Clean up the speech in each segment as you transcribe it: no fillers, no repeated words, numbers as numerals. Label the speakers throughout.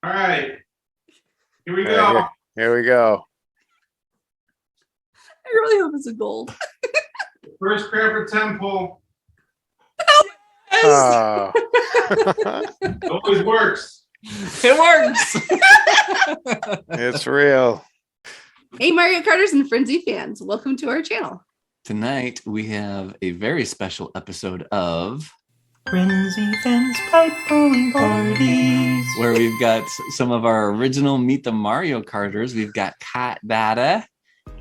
Speaker 1: All right. Here we
Speaker 2: All
Speaker 1: go.
Speaker 2: right, here we go.
Speaker 3: I really hope it's a gold.
Speaker 1: First crapper temple.
Speaker 2: Oh.
Speaker 1: Always works.
Speaker 4: It works.
Speaker 2: It's real.
Speaker 3: Hey, Mario Karters and Frenzy fans, welcome to our channel.
Speaker 4: Tonight we have a very special episode of
Speaker 5: Frenzy Fans Pipe Bowling Parties,
Speaker 4: where we've got some of our original Meet the Mario Karters. We've got Kaht, Dahta,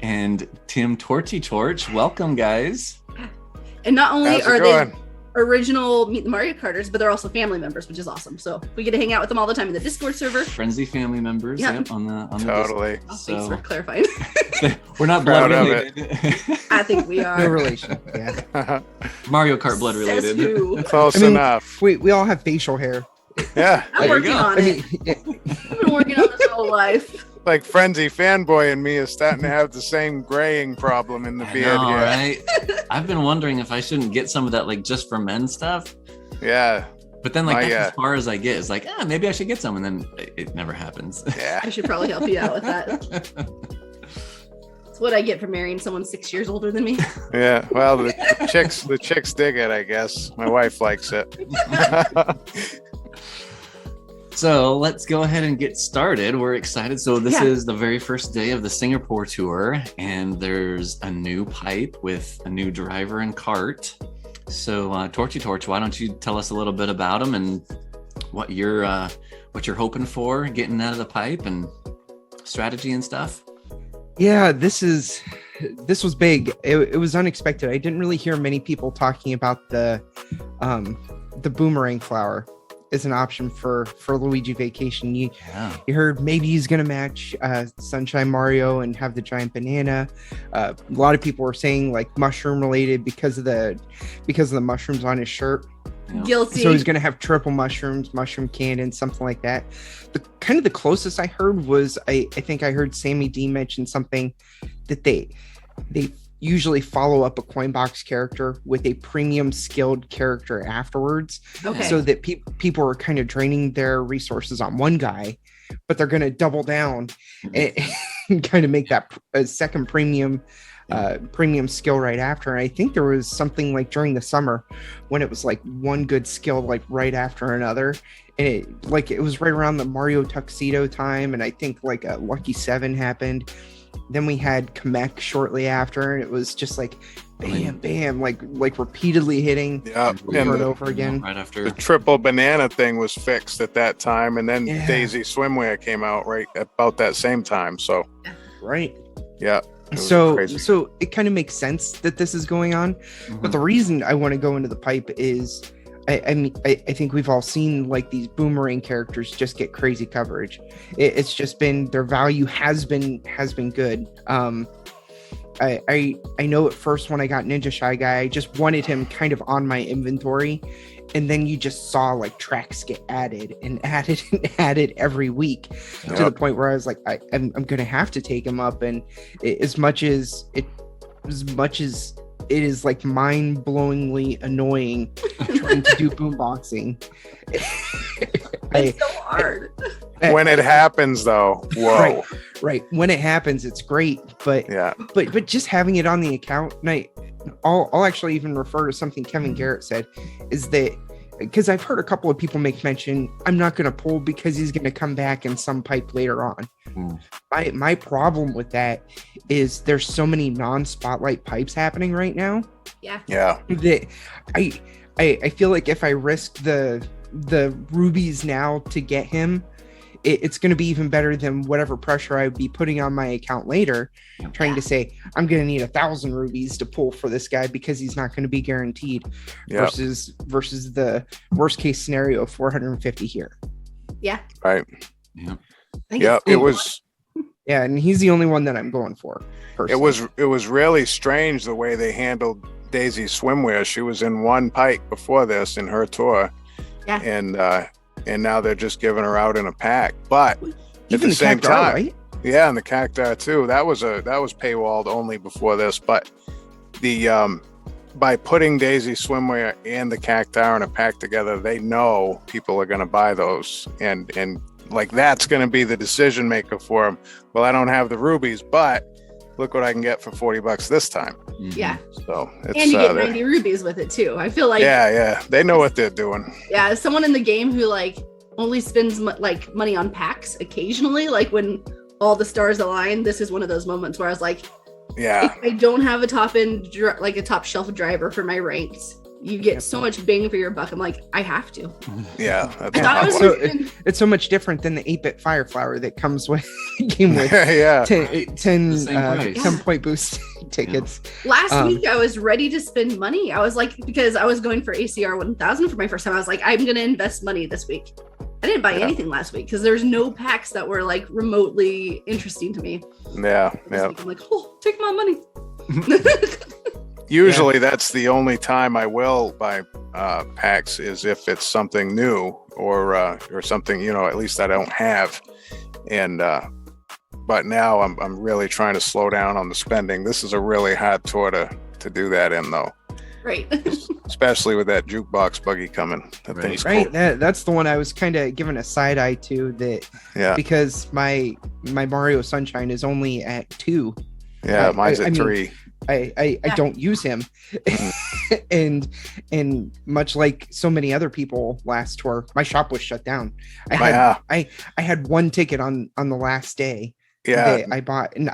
Speaker 4: and Tim TorchieTorch. Welcome, guys.
Speaker 3: And not only
Speaker 2: How's it
Speaker 3: are
Speaker 2: going?
Speaker 3: they original Meet the Mario Karters, but they're also family members, which is awesome. So we get to hang out with them all the time in the Discord server.
Speaker 4: Frenzy family members.
Speaker 3: Yep.
Speaker 4: Yep, on the
Speaker 2: Totally.
Speaker 3: Oh, thanks for
Speaker 4: So
Speaker 3: clarifying.
Speaker 4: we're not
Speaker 2: Proud
Speaker 4: blood
Speaker 2: of
Speaker 4: related.
Speaker 3: I think we
Speaker 5: no
Speaker 3: are.
Speaker 5: relation. Yeah,
Speaker 4: Mario Kart blood
Speaker 3: Says
Speaker 4: related.
Speaker 3: who?
Speaker 2: Close
Speaker 5: I mean,
Speaker 2: enough.
Speaker 5: we all have facial hair.
Speaker 2: Yeah.
Speaker 3: I'm
Speaker 4: There you
Speaker 3: working
Speaker 4: go.
Speaker 3: on
Speaker 5: I
Speaker 3: it.
Speaker 5: mean, yeah,
Speaker 3: I've been working on this whole life.
Speaker 2: Like Frenzy fanboy and me is starting to have the same graying problem in the
Speaker 4: I
Speaker 2: beard
Speaker 4: know,
Speaker 2: here.
Speaker 4: right? I've been wondering if I shouldn't get some of that, like, just for men stuff.
Speaker 2: Yeah.
Speaker 4: But then, like,
Speaker 2: Not
Speaker 4: that's
Speaker 2: yet.
Speaker 4: as far as I get. It's like, maybe I should get some, and then it never happens.
Speaker 2: Yeah.
Speaker 3: I should probably help you out with that. It's what I get for marrying someone 6 years older than me.
Speaker 2: Yeah. Well, the chicks dig it, I guess. My wife likes it.
Speaker 4: So let's go ahead and get started. We're excited. So this
Speaker 3: Yeah.
Speaker 4: is the very first day of the Singapore tour, and there's a new pipe with a new driver and cart. So TorchieTorch, why don't you tell us a little bit about them and what you're hoping for getting out of the pipe and strategy and stuff?
Speaker 5: yeah. This was big. It was unexpected. I didn't really hear many people talking about the boomerang flower as an option for Luigi Vacation. You heard maybe he's gonna match Sunshine Mario and have the giant banana. A lot of people were saying like mushroom related because of the mushrooms on his shirt.
Speaker 4: Yeah.
Speaker 3: Guilty.
Speaker 5: So he's gonna have triple mushrooms, mushroom cannon, something like that. The closest I heard was I think I heard Sammy D mention something that they usually follow up a coin box character with a premium skilled character afterwards.
Speaker 3: Okay.
Speaker 5: So that people are kind of draining their resources on one guy, but they're going to double down and kind of make that a second premium skill right after. And I think there was something like during the summer when it was like one good skill like right after another, and it was right around the Mario Tuxedo time, and I think like a Lucky 7 happened. Then we had Kamek shortly after, and it was just like bam, bam, like repeatedly hitting
Speaker 2: Yeah.
Speaker 5: over
Speaker 2: And
Speaker 5: and
Speaker 2: the,
Speaker 5: over again.
Speaker 4: Right after.
Speaker 2: the triple banana thing was fixed at that time, and then
Speaker 5: Yeah.
Speaker 2: Daisy Swimwear came out right about that same time. So
Speaker 5: Right.
Speaker 2: yeah. It was
Speaker 5: So
Speaker 2: crazy.
Speaker 5: so it kind of makes sense that this is going on. But the reason I want to go into the pipe is I think we've all seen like these boomerang characters just get crazy coverage. It's just been their value has been good. I know at first when I got Ninja Shy Guy, I just wanted him kind of on my inventory, and then you just saw like tracks get added and added and added every week to the
Speaker 2: Yep.
Speaker 5: point where I was like, I'm gonna have to take him up. And as much as it is like mind-blowingly annoying trying to do boomboxing.
Speaker 3: It's so hard.
Speaker 2: When it happens, though, whoa.
Speaker 5: Right. When it happens, it's great, but
Speaker 2: Yeah.
Speaker 5: but just having it on the account, and I'll actually even refer to something Kevin Garrett said, is that because I've heard a couple of people make mention, I'm not going to pull because he's going to come back in some pipe later on. My problem with that is there's so many non-spotlight pipes happening right now
Speaker 3: Yeah.
Speaker 2: Yeah.
Speaker 5: that I feel like if I risk the rubies now to get him, it's going to be even better than whatever pressure I'd be putting on my account later, trying to say I'm going to need 1,000 rubies to pull for this guy because he's not going to be guaranteed.
Speaker 2: Yeah.
Speaker 5: Versus the worst case scenario of 450 here.
Speaker 3: Yeah.
Speaker 2: Right.
Speaker 4: Yeah.
Speaker 3: I think
Speaker 2: Yeah.
Speaker 3: it's
Speaker 2: It
Speaker 3: cool.
Speaker 2: was.
Speaker 5: Yeah, and he's the only one that I'm going for. Personally.
Speaker 2: It was really strange the way they handled Daisy Swimwear. She was in one pipe before this in her tour,
Speaker 3: Yeah.
Speaker 2: and now they're just giving her out in a pack. But
Speaker 5: Even
Speaker 2: the same
Speaker 5: Cactar,
Speaker 2: time,
Speaker 5: right?
Speaker 2: yeah, and the Cactar too. That was paywalled only before this. But the by putting Daisy Swimwear and the Cactar in a pack together, they know people are going to buy those, and like that's going to be the decision maker for them. Well, I don't have the rubies, but look what I can get for $40 this time.
Speaker 3: Yeah.
Speaker 2: So it's
Speaker 3: And you get
Speaker 2: they're-
Speaker 3: 90 rubies with it too. I feel like
Speaker 2: yeah, they know what they're doing.
Speaker 3: yeah, as someone in the game who like only spends like money on packs occasionally, like when all the stars align, this is one of those moments where I was like,
Speaker 2: Yeah,
Speaker 3: if I don't have a top end like a top shelf driver for my ranks, you get so much bang for your buck. I'm like, I have to.
Speaker 2: yeah.
Speaker 3: I
Speaker 2: That's
Speaker 3: thought it was
Speaker 5: So
Speaker 3: even-
Speaker 5: it's so much different than the 8-bit Fire Flower that comes with came with
Speaker 2: yeah.
Speaker 5: 10
Speaker 4: The same price.
Speaker 5: 10 point boost tickets.
Speaker 3: last
Speaker 5: Um,
Speaker 3: week I was ready to spend money. I was like, because I was going for ACR 1000 for my first time. I was like, I'm gonna invest money this week. I didn't buy
Speaker 2: Yeah.
Speaker 3: anything last week because there's no packs that were like remotely interesting to me.
Speaker 2: Yeah,
Speaker 3: This
Speaker 2: yeah.
Speaker 3: week I'm like, oh, take my money.
Speaker 2: Usually that's the only time I will buy packs is if it's something new or something, at least I don't have. And but now I'm really trying to slow down on the spending. This is a really hard tour to do that in though,
Speaker 3: Right.
Speaker 2: especially with that jukebox buggy coming. That
Speaker 4: Right.
Speaker 2: thing's
Speaker 5: Right,
Speaker 2: cool.
Speaker 5: that's the one I was kind of giving a side eye to, that
Speaker 2: Yeah,
Speaker 5: because my Mario Sunshine is only at 2.
Speaker 2: yeah. Mine's
Speaker 5: I
Speaker 2: at
Speaker 5: mean,
Speaker 2: 3.
Speaker 5: I
Speaker 3: Yeah.
Speaker 5: don't use him, and much like so many other people last tour, my shop was shut down. I had one ticket on the last day
Speaker 2: Yeah,
Speaker 5: that I bought, and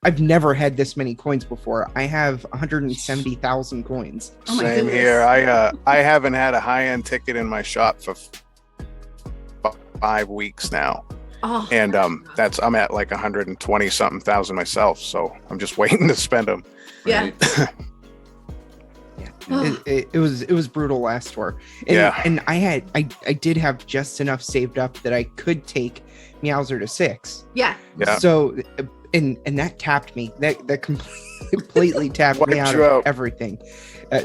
Speaker 5: I've never had this many coins before. I have 170,000 coins.
Speaker 3: Oh my
Speaker 2: same
Speaker 3: goodness.
Speaker 2: here. I haven't had a high end ticket in my shop for 5 weeks now.
Speaker 3: Oh,
Speaker 2: And
Speaker 3: my God.
Speaker 2: I'm at like 120 something thousand myself, so I'm just waiting to spend them.
Speaker 3: Yeah. Oh.
Speaker 5: It was brutal last tour, and,
Speaker 2: Yeah.
Speaker 5: and I did have just enough saved up that I could take Meowser to 6.
Speaker 3: Yeah.
Speaker 2: Yeah.
Speaker 5: So and that tapped me. That completely tapped me
Speaker 2: Wiped
Speaker 5: out
Speaker 2: you
Speaker 5: of
Speaker 2: out.
Speaker 5: everything.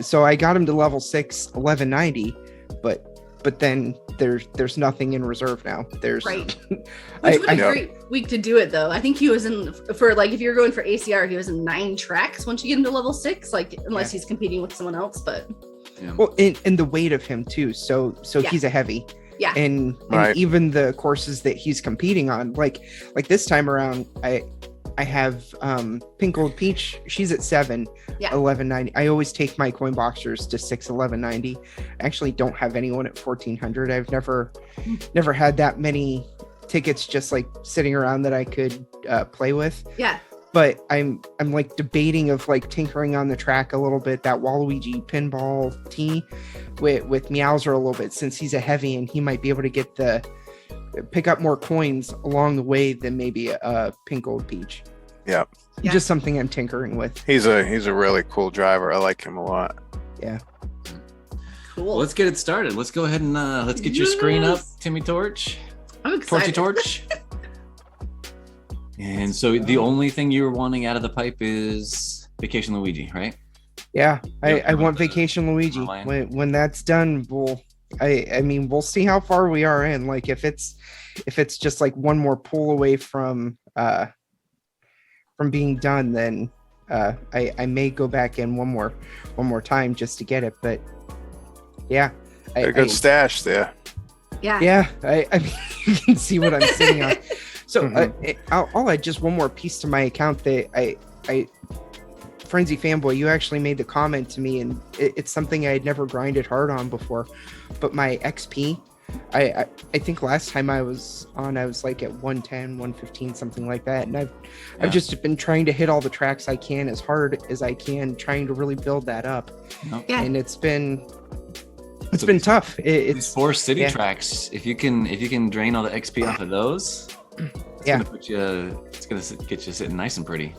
Speaker 5: So I got him to level 6, 1190, but then there's nothing in reserve now. There's
Speaker 3: Right.
Speaker 5: I-
Speaker 3: Which was a
Speaker 2: I-
Speaker 3: great week to do it though. I think he was in for like if you're going for ACR, he was in 9 tracks once you get him to level 6, like unless he's competing with someone else. But
Speaker 5: well, and the weight of him too. So
Speaker 3: Yeah.
Speaker 5: he's a heavy.
Speaker 3: Yeah.
Speaker 5: And
Speaker 2: Right.
Speaker 5: even the courses that he's competing on, like this time around, I have Pink Gold Peach. She's at 7,
Speaker 3: Yeah.
Speaker 5: 1190. I always take my coin boxers to 6, 1190. I actually don't have anyone at 1400. I've never had that many tickets just like sitting around that I could play with.
Speaker 3: yeah.
Speaker 5: But I'm like debating of like tinkering on the track a little bit, that Waluigi pinball tee with Meowser a little bit, since he's a heavy and he might be able to pick up more coins along the way than maybe a Pink Gold Peach.
Speaker 2: Yeah.
Speaker 3: Yeah.
Speaker 5: Just something I'm tinkering with.
Speaker 2: He's a really cool driver. I like him a lot.
Speaker 3: Cool.
Speaker 4: Well, let's get it started. Let's go ahead and let's get your screen up,
Speaker 3: Yes.
Speaker 4: Timmy Torch,
Speaker 3: I'm excited.
Speaker 4: TorchieTorch. And so the only thing you were wanting out of the pipe is Vacation Luigi, right?
Speaker 5: Yeah,
Speaker 4: Yep,
Speaker 5: I want
Speaker 4: the
Speaker 5: Vacation Luigi.
Speaker 4: line.
Speaker 5: When that's done, I mean we'll see how far we are in. Like if it's just like one more pull away from being done, then I may go back in one more time just to get it. But yeah,
Speaker 2: A good stash there.
Speaker 3: Yeah.
Speaker 5: I mean you can see what I'm sitting on. So
Speaker 2: Mhm.
Speaker 5: I'll add just one more piece to my account that I Frenzy Fanboy, you actually made the comment to me, and it's something I had never grinded hard on before. But my XP, I think last time I was on, I was like at 110, 115, something like that. And I've just been trying to hit all the tracks I can as hard as I can, trying to really build that up.
Speaker 4: No.
Speaker 3: Yeah.
Speaker 5: And it's been tough.
Speaker 4: These
Speaker 5: It's
Speaker 4: 4 city
Speaker 5: yeah.
Speaker 4: tracks. If you can drain all the XP off of those,
Speaker 5: Yeah.
Speaker 4: it's gonna get you sitting nice and pretty.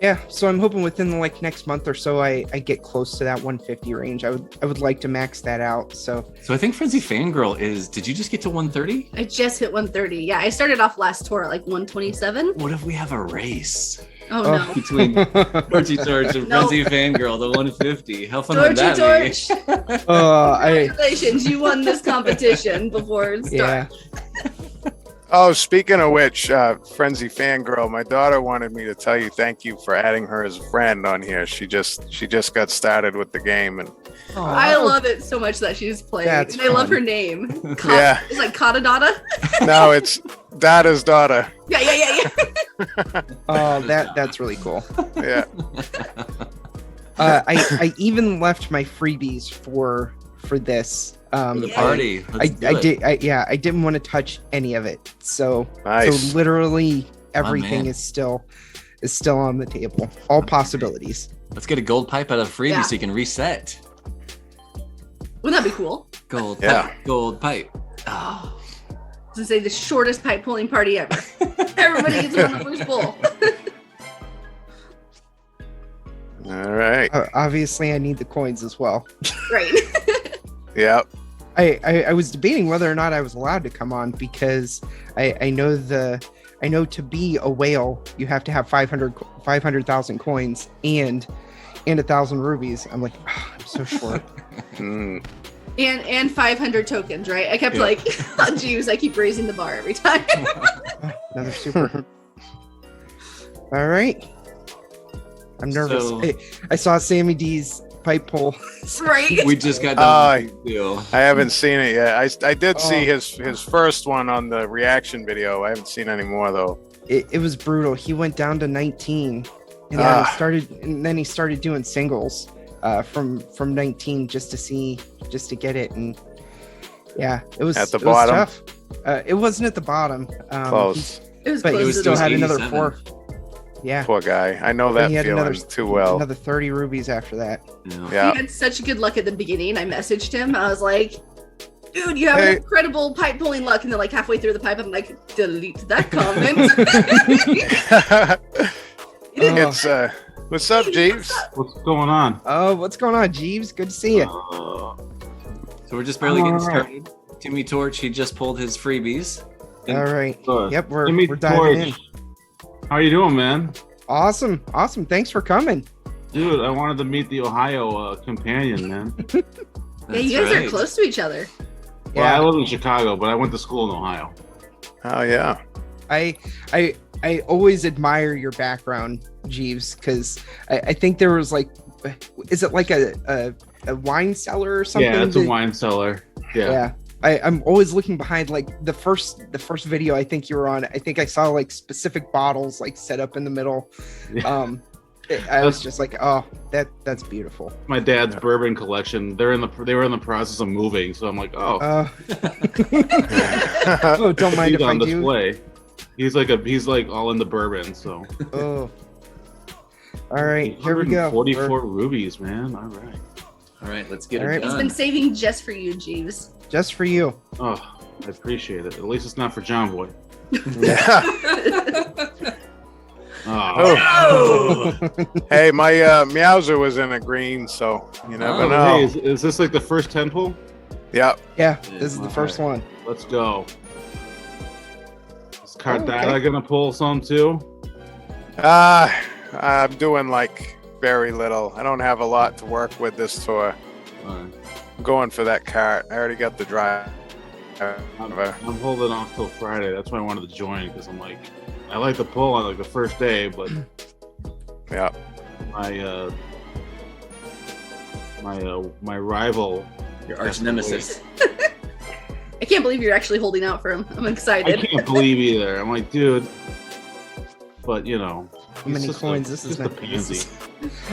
Speaker 5: Yeah, so I'm hoping within the next month or so I get close to that 150 range. I would like to max that out. So
Speaker 4: So I think Frenzy Fangirl did you just get to 130?
Speaker 3: I just hit 130. Yeah, I started off last tour at like 127.
Speaker 4: What if we have a race
Speaker 3: Oh no.
Speaker 4: between TorchieTorch and
Speaker 3: No.
Speaker 4: Frenzy Fangirl, the 150? How fun would that
Speaker 3: Torch.
Speaker 4: be?
Speaker 5: I
Speaker 3: Congratulations, you won this competition before it
Speaker 5: yeah.
Speaker 3: started.
Speaker 2: Oh, speaking of which, Frenzy Fangirl, my daughter wanted me to tell you thank you for adding her as a friend on here. She just got started with the game, and
Speaker 3: I love it so much that she's playing.
Speaker 5: That's
Speaker 3: And I love
Speaker 5: fun.
Speaker 3: her name.
Speaker 2: Yeah.
Speaker 3: It's like Kaht Dahta.
Speaker 2: now it's Dada's daughter.
Speaker 3: Yeah.
Speaker 5: Oh, that's really cool.
Speaker 2: Yeah.
Speaker 5: I even left my freebies for this.
Speaker 4: For the
Speaker 3: Yeah.
Speaker 4: party.
Speaker 5: I
Speaker 4: Let's do it.
Speaker 5: did. I didn't want to touch any of it. So
Speaker 2: Nice.
Speaker 5: so literally everything
Speaker 4: man.
Speaker 5: is still on the table. All possibilities.
Speaker 4: Let's get a gold pipe out of freebie
Speaker 3: Yeah.
Speaker 4: so you can reset.
Speaker 3: Wouldn't that be cool?
Speaker 4: Gold
Speaker 2: Yeah.
Speaker 4: pipe. Gold pipe.
Speaker 3: Oh. I was gonna say the shortest pipe pulling party ever. Everybody gets one on the first pull.
Speaker 2: All right.
Speaker 5: Obviously, I need the coins as well.
Speaker 3: Right.
Speaker 2: Yep.
Speaker 5: I was debating whether or not I was allowed to come on because I know to be a whale you have to have 500,000 coins and 1,000 rubies. I'm like, oh, I'm so short.
Speaker 2: Mm.
Speaker 3: And 500 tokens, right? I kept like, on Geeves, I keep raising the bar every time.
Speaker 5: Oh, another super. All right. I'm nervous.
Speaker 4: So-
Speaker 5: I saw Sammy D's pipe pull.
Speaker 3: Right?
Speaker 4: We just got done with the deal.
Speaker 2: I haven't seen it yet. I did see
Speaker 5: Oh.
Speaker 2: his first one on the reaction video. I haven't seen any more though.
Speaker 5: It was brutal. He went down to 19, and then he started doing singles from 19 just to get it, and yeah, it was
Speaker 2: At the
Speaker 5: it was
Speaker 2: bottom?
Speaker 5: tough. It wasn't at the bottom.
Speaker 2: Close.
Speaker 3: It was
Speaker 5: But
Speaker 3: close
Speaker 5: he
Speaker 3: to
Speaker 5: still
Speaker 3: the
Speaker 5: had
Speaker 4: 87.
Speaker 5: another 4. Yeah,
Speaker 2: Poor guy. I know
Speaker 5: And
Speaker 2: that
Speaker 5: he had
Speaker 2: feeling
Speaker 5: another-
Speaker 2: too well.
Speaker 5: another 30 rubies after that.
Speaker 4: Yeah.
Speaker 2: Yeah.
Speaker 3: He had such good luck at the beginning. I messaged him. I was like, dude, you have
Speaker 2: Hey.
Speaker 3: incredible pipe pulling luck. And then like halfway through the pipe, I'm like, delete that comment.
Speaker 2: It's what's up, Jeeves?
Speaker 1: What's going on?
Speaker 5: Oh, what's going on, Geeves? Good to see you.
Speaker 1: Uh,
Speaker 4: So we're just barely getting
Speaker 1: All right.
Speaker 4: started. Timmy Torch, he just pulled his freebies.
Speaker 5: All right.
Speaker 1: good.
Speaker 5: Yep, we're
Speaker 1: Jimmy
Speaker 5: diving in.
Speaker 1: Torch. How you doing, man?
Speaker 5: Awesome. Thanks for coming.
Speaker 1: Dude, I wanted to meet the Ohio companion, man.
Speaker 3: Yeah, you guys are close to each other.
Speaker 1: Well, I
Speaker 5: Yeah,
Speaker 1: live in Chicago, but I went to school in Ohio.
Speaker 2: Oh yeah.
Speaker 5: I always admire your background, Jeeves, because I think there was like, is it like a wine cellar or something?
Speaker 1: Yeah, it's a
Speaker 5: that-
Speaker 1: wine cellar. Yeah.
Speaker 5: Yeah. I'm always looking behind like the first video I think you were on. I think I saw like specific bottles like set up in the middle.
Speaker 1: Yeah.
Speaker 5: I was just like, oh, that's beautiful.
Speaker 1: My dad's bourbon collection. They were in the process of moving, so I'm like, oh,
Speaker 5: Oh, don't mind
Speaker 1: he's
Speaker 5: if I
Speaker 1: on
Speaker 5: do.
Speaker 1: display. He's like all in the bourbon. So
Speaker 5: Oh, all right, here we go.
Speaker 1: 44 rubies, man. All right.
Speaker 4: All right, let's get
Speaker 5: All
Speaker 4: it
Speaker 5: right.
Speaker 3: It's
Speaker 4: done.
Speaker 3: been saving just for you, Jeeves.
Speaker 5: Just for you.
Speaker 1: Oh, I appreciate it. At least it's not for John Boy.
Speaker 2: Yeah.
Speaker 1: Oh,
Speaker 2: Hey, my Meowser was in a green, so you never
Speaker 4: Oh,
Speaker 2: know.
Speaker 1: hey, is this like the first 10 pull?
Speaker 2: Yep.
Speaker 5: Yeah, this is the
Speaker 1: All
Speaker 5: first one.
Speaker 1: Let's go. Is Kaht
Speaker 5: Okay.
Speaker 1: gonna pull some too?
Speaker 2: I'm doing like very little. I don't have a lot to work with this tour. I'm going for that cart. I already got the drive.
Speaker 1: I'm holding off till Friday. That's why I wanted to join, because I'm like, I like to pull on like the first day, but
Speaker 2: Yeah.
Speaker 1: my rival.
Speaker 4: Your arch nemesis.
Speaker 3: I can't believe you're actually holding out for him. I'm
Speaker 1: I
Speaker 3: excited.
Speaker 1: can't believe either. I'm like, dude. But you know,
Speaker 5: How many
Speaker 1: he's just
Speaker 5: coins?
Speaker 1: A,
Speaker 5: This
Speaker 1: just
Speaker 5: is
Speaker 1: a
Speaker 5: not.
Speaker 1: pansy.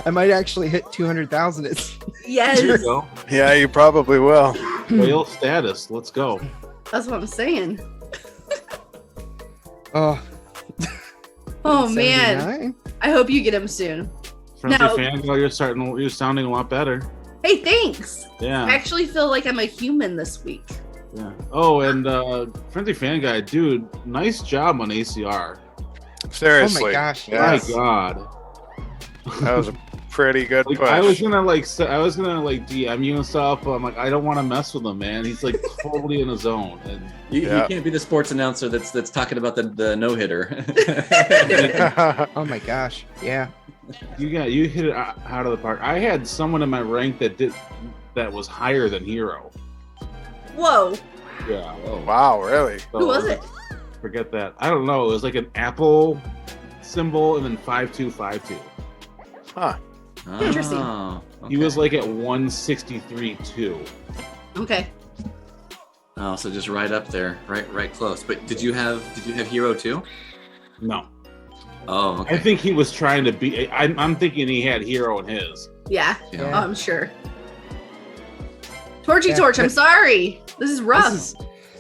Speaker 5: I might actually hit 200,000. It's
Speaker 3: Yes.
Speaker 1: There you go.
Speaker 2: Yeah, you probably will.
Speaker 1: Whale status. Let's go.
Speaker 3: That's what I'm saying.
Speaker 5: oh.
Speaker 3: Oh man.
Speaker 5: 79?
Speaker 3: I hope you get him soon.
Speaker 1: Friendly
Speaker 3: No.
Speaker 1: Fangirl, you're sounding a lot better.
Speaker 3: Hey, thanks. I
Speaker 1: Yeah.
Speaker 3: actually feel like I'm a human this week.
Speaker 1: Yeah. Oh, and Friendly Fan Guy, dude, nice job on ACR.
Speaker 2: Seriously.
Speaker 5: Oh my gosh,
Speaker 2: Yes.
Speaker 1: My God.
Speaker 2: That was a pretty good
Speaker 1: Like,
Speaker 2: push.
Speaker 1: I was gonna DM you and stuff, but I'm like, I don't want to mess with him, man. He's like totally in his zone. And
Speaker 4: You
Speaker 2: Yeah.
Speaker 4: can't be the sports announcer that's talking about the no hitter.
Speaker 5: Oh my gosh. Yeah.
Speaker 1: you hit it out of the park. I had someone in my rank that was higher than Hero.
Speaker 3: Whoa.
Speaker 1: Yeah.
Speaker 4: Oh,
Speaker 2: Wow, really?
Speaker 1: So,
Speaker 3: Who was it?
Speaker 1: Forget that. I don't know. It was like an apple symbol and then 5252.
Speaker 2: Huh.
Speaker 3: Interesting.
Speaker 1: He was like at 163.2.
Speaker 3: Okay.
Speaker 4: Oh, so just right up there, right close. But did you have hero too?
Speaker 1: No.
Speaker 4: Oh, okay.
Speaker 1: I think he was trying to be. I'm thinking he had hero in his.
Speaker 3: Yeah.
Speaker 4: Yeah.
Speaker 3: Oh, I'm sure. TorchieTorch, I'm sorry. This is rough.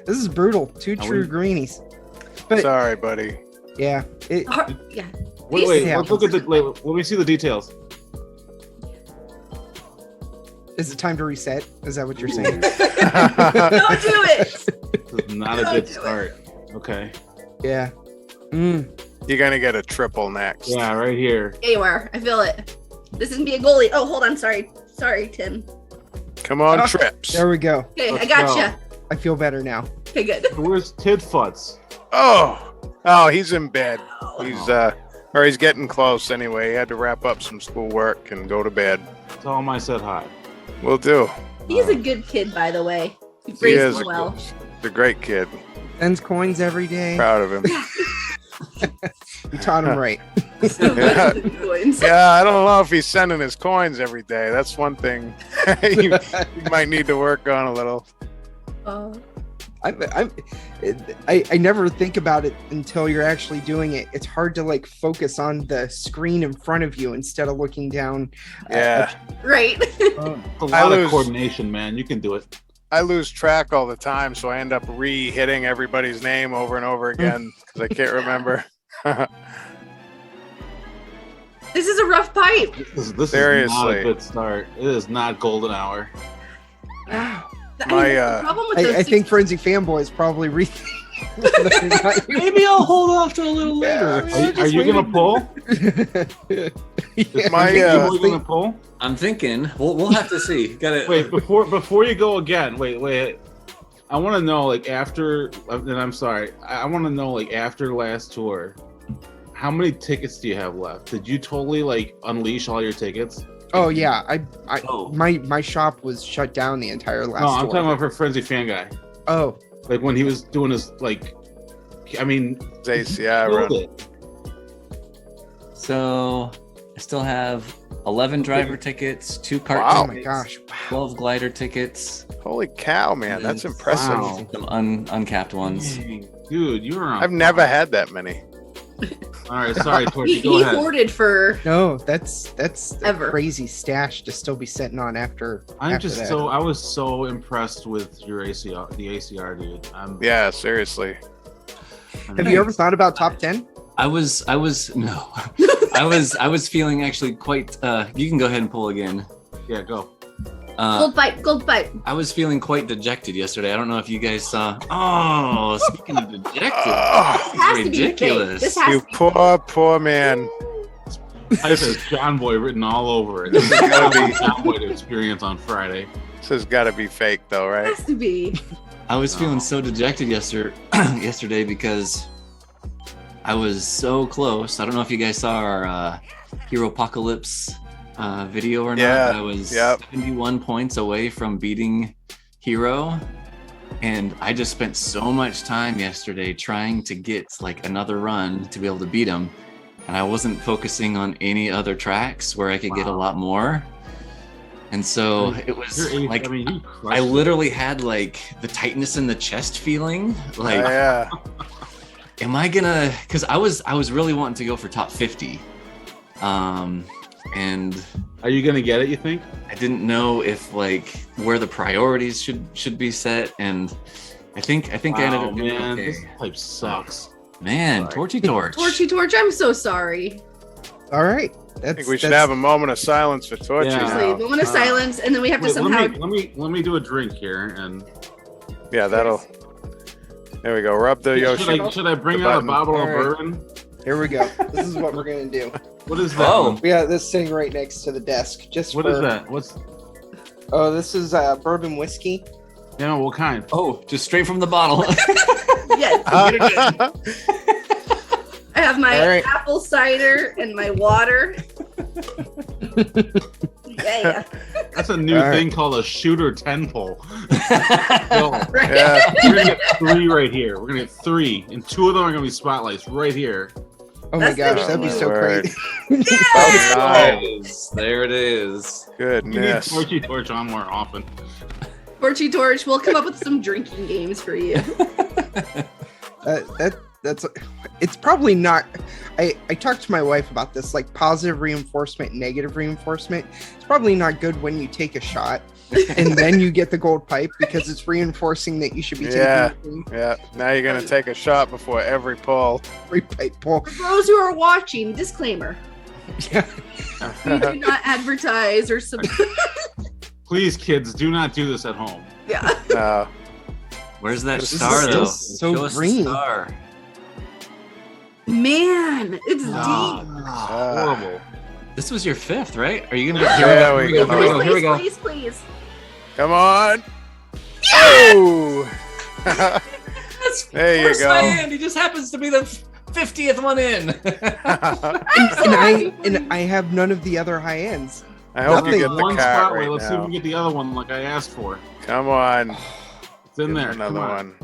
Speaker 5: This is brutal. Two true greenies. But
Speaker 2: Sorry, buddy.
Speaker 5: yeah,
Speaker 3: Yeah.
Speaker 1: Wait.
Speaker 5: Yeah.
Speaker 1: Let's look at the. Let me see the details.
Speaker 5: is it time to reset? Is that what you're saying?
Speaker 3: Don't do it.
Speaker 1: This is not a
Speaker 3: Don't
Speaker 1: good
Speaker 3: do
Speaker 1: start. Okay.
Speaker 5: Yeah.
Speaker 2: You're gonna get a triple next.
Speaker 1: Yeah, right here.
Speaker 3: There you are. I feel it. This is gonna be a goalie. Oh, hold on. Sorry, Tim.
Speaker 2: Come on,
Speaker 5: Oh,
Speaker 2: Trips.
Speaker 5: There we go.
Speaker 3: Okay,
Speaker 1: Let's
Speaker 3: I gotcha.
Speaker 5: I feel better now.
Speaker 3: Okay, good.
Speaker 1: Where's Tidfuts?
Speaker 2: Oh, he's in bed. He's getting close anyway. He had to wrap up some schoolwork and go to bed.
Speaker 1: Tell him I said hi.
Speaker 2: Will do.
Speaker 3: He's a good kid, by the way. He
Speaker 2: He
Speaker 3: raised
Speaker 2: is
Speaker 3: him well.
Speaker 2: a great kid.
Speaker 5: Sends coins every day.
Speaker 2: Proud of him.
Speaker 5: You taught him right.
Speaker 3: So
Speaker 2: Yeah.
Speaker 3: good with coins.
Speaker 2: Yeah, I don't know if he's sending his coins every day. That's one thing you might need to work on a little.
Speaker 5: I never think about it until you're actually doing it. It's hard to like focus on the screen in front of you instead of looking down.
Speaker 2: Yeah.
Speaker 3: Right.
Speaker 1: It's a lot of coordination, man. You can do it.
Speaker 2: I lose track all the time, so I end up re-hitting everybody's name over and over again because I can't remember.
Speaker 3: This is a rough pipe.
Speaker 1: This is not
Speaker 2: Seriously.
Speaker 1: a good start. It is not golden hour.
Speaker 3: The
Speaker 2: My,
Speaker 3: problem with those
Speaker 5: I think Frenzy Fanboys probably read.
Speaker 4: Maybe I'll hold off till a little later.
Speaker 1: Are you gonna pull?
Speaker 2: Is my,
Speaker 1: Are you gonna pull?
Speaker 4: I'm thinking we'll have to see. Got it.
Speaker 1: Wait, before you go again. Wait. I want to know, like, after. And I'm sorry. I want to know, like, after last tour, how many tickets do you have left? Did you totally like unleash all your tickets?
Speaker 5: Oh yeah,
Speaker 4: Oh.
Speaker 5: my shop was shut down the entire last.
Speaker 1: No, I'm
Speaker 5: tour.
Speaker 1: talking about for Frenzy Fan Guy.
Speaker 5: Oh,
Speaker 1: Like when he was doing his like. I mean,
Speaker 2: Zace,
Speaker 1: he
Speaker 2: yeah,
Speaker 1: killed it.
Speaker 4: So I still have 11 driver tickets, 2 cart
Speaker 2: Wow.
Speaker 5: oh my
Speaker 4: tickets,
Speaker 5: gosh.
Speaker 4: 12 glider tickets,
Speaker 2: Holy cow, man, that's
Speaker 4: and
Speaker 2: impressive.
Speaker 1: Wow.
Speaker 4: some uncapped ones.
Speaker 1: Dang, dude, you were on.
Speaker 2: I've never had that many.
Speaker 1: All right, sorry, Torchy.
Speaker 3: he
Speaker 1: Go ahead.
Speaker 3: hoarded for
Speaker 5: No, that's a
Speaker 3: Ever.
Speaker 5: crazy stash to still be sitting on after.
Speaker 1: I'm
Speaker 5: after
Speaker 1: just
Speaker 5: that.
Speaker 1: I was so impressed with your ACR, the ACR, dude.
Speaker 2: Yeah, seriously.
Speaker 5: Have you ever thought about top 10?
Speaker 4: I was no. I was feeling actually quite you can go ahead and pull again.
Speaker 1: Yeah, go.
Speaker 3: gold pipe.
Speaker 4: I was feeling quite dejected yesterday. I don't know if you guys saw. Oh, speaking of dejected,
Speaker 2: Oh,
Speaker 3: This has to be fake.
Speaker 4: ridiculous.
Speaker 3: This has
Speaker 2: you
Speaker 3: to be
Speaker 2: poor man.
Speaker 1: I just have John Boy written all over it. This is gotta be John Boy to experience on Friday.
Speaker 2: This has got to be fake, though, right?
Speaker 3: has to be.
Speaker 4: I was feeling
Speaker 1: Oh.
Speaker 4: so dejected yesterday because I was so close. I don't know if you guys saw our Hero Apocalypse video or not.
Speaker 2: Yeah,
Speaker 4: But I was
Speaker 2: yep.
Speaker 4: 71 points away from beating Hero. And I just spent so much time yesterday trying to get like another run to be able to beat him. And I wasn't focusing on any other tracks where I could get a lot more. And so it was like,
Speaker 1: I mean, you
Speaker 4: I
Speaker 1: crushed it.
Speaker 4: literally had like the tightness in the chest feeling. Like,
Speaker 2: Yeah.
Speaker 4: am I gonna? Because I was really wanting to go for top 50, and
Speaker 1: Are you gonna get it? You think?
Speaker 4: I didn't know if like where the priorities should be set. And I think I ended
Speaker 1: Wow,
Speaker 4: up doing
Speaker 1: man,
Speaker 4: okay.
Speaker 1: this pipe sucks.
Speaker 4: Man, TorchieTorch.
Speaker 3: TorchieTorch, I'm so sorry.
Speaker 5: All right.
Speaker 2: I think we should have a moment of silence for Torchy
Speaker 1: Yeah.
Speaker 3: Seriously,
Speaker 2: now.
Speaker 3: the moment of silence, and then we have to
Speaker 1: Wait,
Speaker 3: somehow.
Speaker 1: let me do a drink here, and
Speaker 2: Yeah, that'll. There we go. Rub the Yoshi.
Speaker 1: should I bring
Speaker 2: the
Speaker 1: out a
Speaker 2: button.
Speaker 1: bottle of
Speaker 5: All right.
Speaker 1: bourbon?
Speaker 5: Here we go. This is what we're gonna do.
Speaker 1: What is that?
Speaker 4: Oh.
Speaker 1: one?
Speaker 5: We got this sitting right next to the desk. Just
Speaker 1: What
Speaker 5: for,
Speaker 1: is that? What's
Speaker 5: Oh, this is bourbon whiskey.
Speaker 1: what kind?
Speaker 4: Oh, just straight from the bottle.
Speaker 3: Yes, I have my
Speaker 5: All right.
Speaker 3: apple cider and my water. Yeah.
Speaker 1: That's a new
Speaker 5: All right.
Speaker 1: thing called a shooter 10 pole. No,
Speaker 2: Yeah.
Speaker 1: we're gonna get 3 right here. We're gonna get 3, and 2 of them are gonna be spotlights right here.
Speaker 5: Oh my
Speaker 3: That's
Speaker 5: gosh,
Speaker 3: the
Speaker 5: that'd be
Speaker 2: my
Speaker 5: so
Speaker 2: word.
Speaker 5: great.
Speaker 2: About time.
Speaker 4: There it is.
Speaker 1: We need
Speaker 2: Goodness.
Speaker 1: TorchieTorch on more often.
Speaker 3: TorchieTorch, we'll come up with some drinking games for you.
Speaker 5: That's it's probably not. I talked to my wife about this, like positive reinforcement, negative reinforcement. It's probably not good when you take a shot and then you get the gold pipe because it's reinforcing that you should be
Speaker 2: Yeah.
Speaker 5: taking
Speaker 2: Yeah. Now you're gonna take a shot before every pull.
Speaker 5: every pipe pull.
Speaker 3: For those who are watching, disclaimer:
Speaker 5: Yeah.
Speaker 3: we do not advertise or sub.
Speaker 1: Please, kids, do not do this at home.
Speaker 3: Yeah.
Speaker 2: No.
Speaker 4: Where's that
Speaker 2: This is
Speaker 4: star
Speaker 2: still
Speaker 4: though?
Speaker 5: so
Speaker 4: Show us the
Speaker 5: green.
Speaker 4: star.
Speaker 3: Man, it's
Speaker 1: Ah,
Speaker 3: deep.
Speaker 1: horrible.
Speaker 4: This was your 5th, right? Are you gonna?
Speaker 2: Yeah,
Speaker 4: Here we go. Here we go. Here we go.
Speaker 3: Please, please.
Speaker 2: Come on. Oh.
Speaker 4: That's
Speaker 2: There you
Speaker 4: first
Speaker 2: go.
Speaker 4: high-end. He just happens to be the 50th one in.
Speaker 3: I'm so happy for you.
Speaker 5: And I have none of the other high ends.
Speaker 2: I hope
Speaker 5: Nothing.
Speaker 2: you get the
Speaker 1: One
Speaker 2: cat
Speaker 1: spotlight.
Speaker 2: right
Speaker 1: Let's see if we
Speaker 2: now.
Speaker 1: can get the other one like I asked for.
Speaker 2: Come on.
Speaker 1: It's in
Speaker 2: Give
Speaker 1: there.
Speaker 2: Another
Speaker 1: Come on.
Speaker 2: one.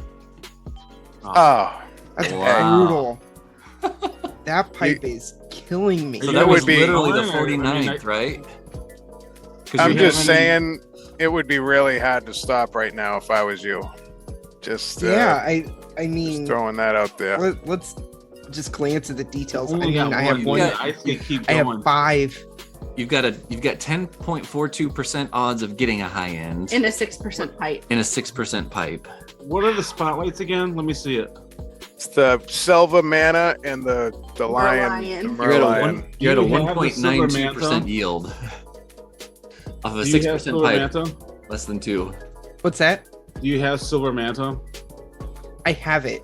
Speaker 1: Oh.
Speaker 2: Oh.
Speaker 5: That's
Speaker 4: Wow.
Speaker 5: brutal. That pipe is killing me.
Speaker 4: So
Speaker 1: You
Speaker 4: that
Speaker 2: It
Speaker 4: was
Speaker 2: would be-
Speaker 4: literally the
Speaker 1: I mean,
Speaker 4: 49th, right? 'Cause
Speaker 2: I'm
Speaker 4: you
Speaker 2: just
Speaker 4: have-
Speaker 2: saying it would be really hard to stop right now if I was you. Just
Speaker 5: Yeah, I
Speaker 2: just
Speaker 5: mean,
Speaker 2: throwing that out there.
Speaker 5: let's just glance at the details. I
Speaker 1: Only
Speaker 5: mean,
Speaker 1: got
Speaker 5: I have
Speaker 1: one.
Speaker 5: one.
Speaker 4: Yeah.
Speaker 1: I say keep
Speaker 5: I
Speaker 1: going.
Speaker 5: have 5.
Speaker 4: You've got 10.42% odds of getting a high end
Speaker 3: In a 6% pipe.
Speaker 4: in a 6% pipe.
Speaker 1: What are the spotlights again? Let me see it.
Speaker 2: It's the Silver Mana and the Lion.
Speaker 3: Merlion.
Speaker 2: The
Speaker 4: You're at a
Speaker 2: Merlion.
Speaker 4: You're at a
Speaker 1: Do you have the silver
Speaker 4: 1.92%
Speaker 1: manta?
Speaker 4: yield. Off of a
Speaker 1: Do you have
Speaker 4: 6%
Speaker 1: silver
Speaker 4: pipe,
Speaker 1: manta?
Speaker 4: less than 2.
Speaker 5: What's that?
Speaker 1: Do you have silver manta?
Speaker 5: I have it.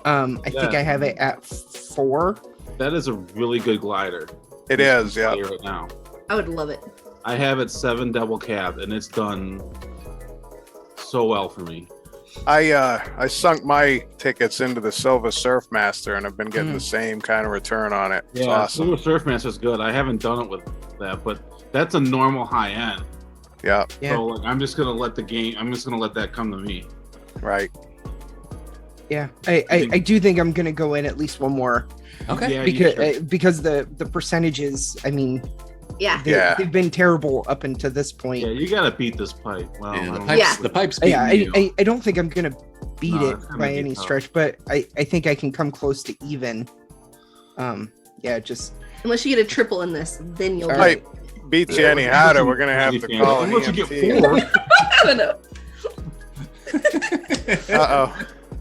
Speaker 5: I think
Speaker 1: Yeah.
Speaker 5: I have it at 4.
Speaker 1: That is a really good glider.
Speaker 2: It is, yeah.
Speaker 1: Right now,
Speaker 3: I would love it.
Speaker 1: I have it 7 double cab, and it's done so well for me.
Speaker 2: I sunk my tickets into the Silver Surfmaster and I've been getting the same kind of return on it. It's awesome.
Speaker 1: Silver Surfmaster's good. I haven't done it with that, but that's a normal high end.
Speaker 2: Yeah,
Speaker 5: Yeah.
Speaker 1: So like, I'm just gonna let that come to me.
Speaker 2: right.
Speaker 5: Yeah, I do think I'm gonna go in at least one more
Speaker 4: Okay.
Speaker 1: Yeah, you should.
Speaker 5: because the percentages. I mean,
Speaker 3: Yeah.
Speaker 2: Yeah.
Speaker 5: they've been terrible up until this point.
Speaker 1: Yeah, you gotta beat this pipe. Well,
Speaker 4: Yeah,
Speaker 1: I
Speaker 4: the
Speaker 1: don't-
Speaker 4: pipes,
Speaker 3: Yeah.
Speaker 4: the pipes
Speaker 5: Yeah,
Speaker 4: beating you.
Speaker 5: I don't think I'm gonna beat
Speaker 1: No,
Speaker 5: it
Speaker 1: it's gonna
Speaker 5: by
Speaker 1: be
Speaker 5: any
Speaker 1: tough.
Speaker 5: stretch, but I think I can come close to even. Yeah, just
Speaker 3: Unless you get a triple in this, then you'll
Speaker 5: All
Speaker 3: do
Speaker 5: right.
Speaker 3: it.
Speaker 2: Beats you any harder, we're gonna have to call an
Speaker 1: Unless you
Speaker 2: EMT.
Speaker 1: get 4.
Speaker 3: I don't know.
Speaker 2: Uh-oh.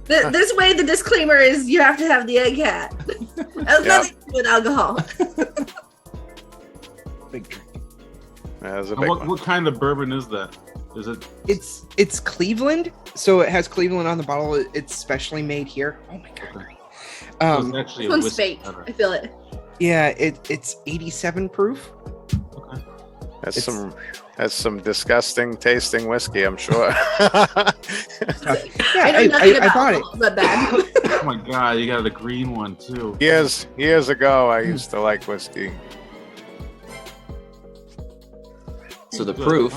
Speaker 3: This way, the disclaimer is you have to have the egg hat. That's
Speaker 2: Yeah.
Speaker 3: nothing to do with alcohol.
Speaker 5: big drink.
Speaker 2: That was a big
Speaker 1: What,
Speaker 2: one.
Speaker 1: what kind of bourbon is that? Is it?
Speaker 5: It's Cleveland, so it has Cleveland on the bottle. It's specially made here. Oh my god.
Speaker 1: Okay.
Speaker 5: Um,
Speaker 1: it's actually
Speaker 3: This
Speaker 1: a
Speaker 3: one's
Speaker 1: whiskey
Speaker 3: fake.
Speaker 1: better.
Speaker 3: I feel it.
Speaker 5: yeah, it's 87 proof.
Speaker 1: Okay.
Speaker 2: That's some disgusting tasting whiskey, I'm sure.
Speaker 5: Yeah,
Speaker 3: I know nothing
Speaker 5: I
Speaker 3: about
Speaker 5: bought it.
Speaker 3: alcohol that bad.
Speaker 1: Oh my god, you got the green one too.
Speaker 2: years ago, I used to like whiskey.
Speaker 4: So the
Speaker 1: Good.
Speaker 4: proof.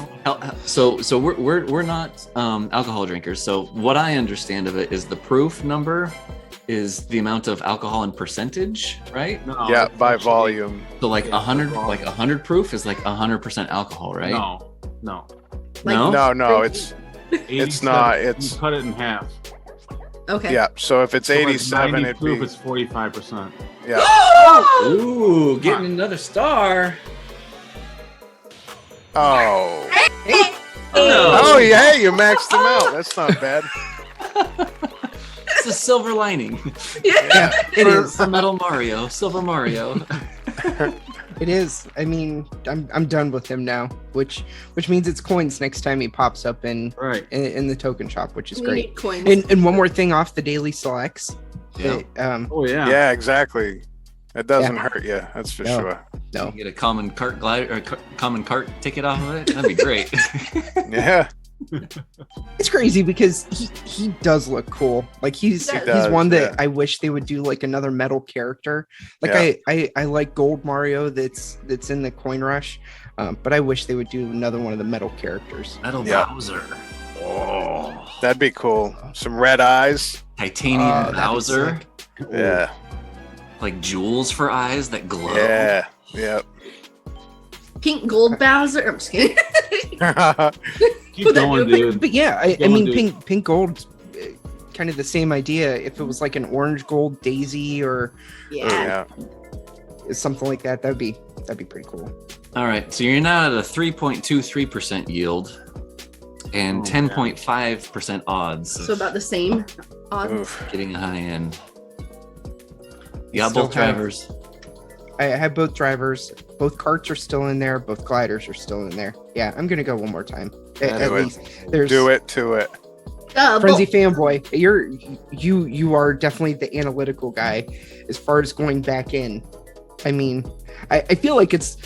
Speaker 4: So we're not alcohol drinkers. So what I understand of it is the proof number is the amount of alcohol in percentage, right?
Speaker 1: No,
Speaker 2: Yeah,
Speaker 1: it's
Speaker 2: by
Speaker 1: actually-
Speaker 2: volume.
Speaker 4: So like
Speaker 1: Yeah,
Speaker 4: 100,
Speaker 1: alcohol.
Speaker 4: like 100 proof is like 100% alcohol, right?
Speaker 1: No, no.
Speaker 3: Like-
Speaker 4: No?
Speaker 2: No, it's
Speaker 1: 87,
Speaker 2: not, it's-
Speaker 1: you cut it in half.
Speaker 3: Okay.
Speaker 2: yeah. So if it's
Speaker 1: So, like,
Speaker 2: 87,
Speaker 1: 90
Speaker 2: it'd
Speaker 1: proof,
Speaker 2: be
Speaker 1: it's 45%.
Speaker 2: yeah.
Speaker 4: Ooh, getting another star.
Speaker 2: Oh,
Speaker 4: No.
Speaker 2: oh yeah, you maxed them out. That's not bad.
Speaker 4: It's a silver lining
Speaker 5: Yeah, it
Speaker 4: for,
Speaker 5: is.
Speaker 4: for Metal Mario, Silver Mario.
Speaker 5: It is. I mean, I'm done with him now, which means it's coins next time he pops up in
Speaker 1: Right.
Speaker 5: the token shop, which is
Speaker 3: We
Speaker 5: great.
Speaker 3: need coins.
Speaker 5: And one more thing off the daily selects.
Speaker 4: Yeah.
Speaker 1: Oh yeah.
Speaker 2: Yeah, exactly. It doesn't hurt you. That's for
Speaker 5: No.
Speaker 2: sure.
Speaker 5: No.
Speaker 4: Get a common cart glider or common cart ticket off of it. That'd be great.
Speaker 2: Yeah.
Speaker 5: It's crazy because he does look cool. Like he's
Speaker 3: He
Speaker 2: does,
Speaker 5: one that
Speaker 2: yeah.
Speaker 5: I wish they would do like another metal character. Like
Speaker 2: Yeah.
Speaker 5: I like Gold Mario that's in the Coin Rush, but I wish they would do another one of the metal characters.
Speaker 4: Metal
Speaker 2: Yeah.
Speaker 4: Bowser. Oh.
Speaker 2: That'd be cool. Some red eyes.
Speaker 4: Titanium
Speaker 5: that'd be
Speaker 4: Bowser.
Speaker 5: sick.
Speaker 2: Yeah.
Speaker 4: Like jewels for eyes that glow.
Speaker 2: Yeah. Yep.
Speaker 3: Pink gold Bowser. I'm just kidding.
Speaker 1: Keep
Speaker 3: Put that
Speaker 1: going,
Speaker 3: new-
Speaker 1: dude.
Speaker 5: But yeah, I
Speaker 1: Going,
Speaker 5: mean,
Speaker 1: dude.
Speaker 5: pink gold, kind of the same idea. If it was like an orange gold Daisy or
Speaker 3: Yeah.
Speaker 2: Yeah.
Speaker 5: something like that, that'd be pretty cool.
Speaker 4: All right, so you're now at a 3.23% yield and
Speaker 1: Oh,
Speaker 4: 10.5% odds of
Speaker 3: So about the same odds.
Speaker 2: Oof.
Speaker 4: getting a high end. You got
Speaker 5: Still
Speaker 4: both
Speaker 5: have-
Speaker 4: drivers.
Speaker 5: I have both drivers. Both carts are still in there. Both gliders are still in there. Yeah, I'm gonna go one more time. At
Speaker 2: Do it.
Speaker 5: least there's
Speaker 2: Do it to it.
Speaker 5: Frenzy fanboy. You are definitely the analytical guy as far as going back in. I mean, I feel like it's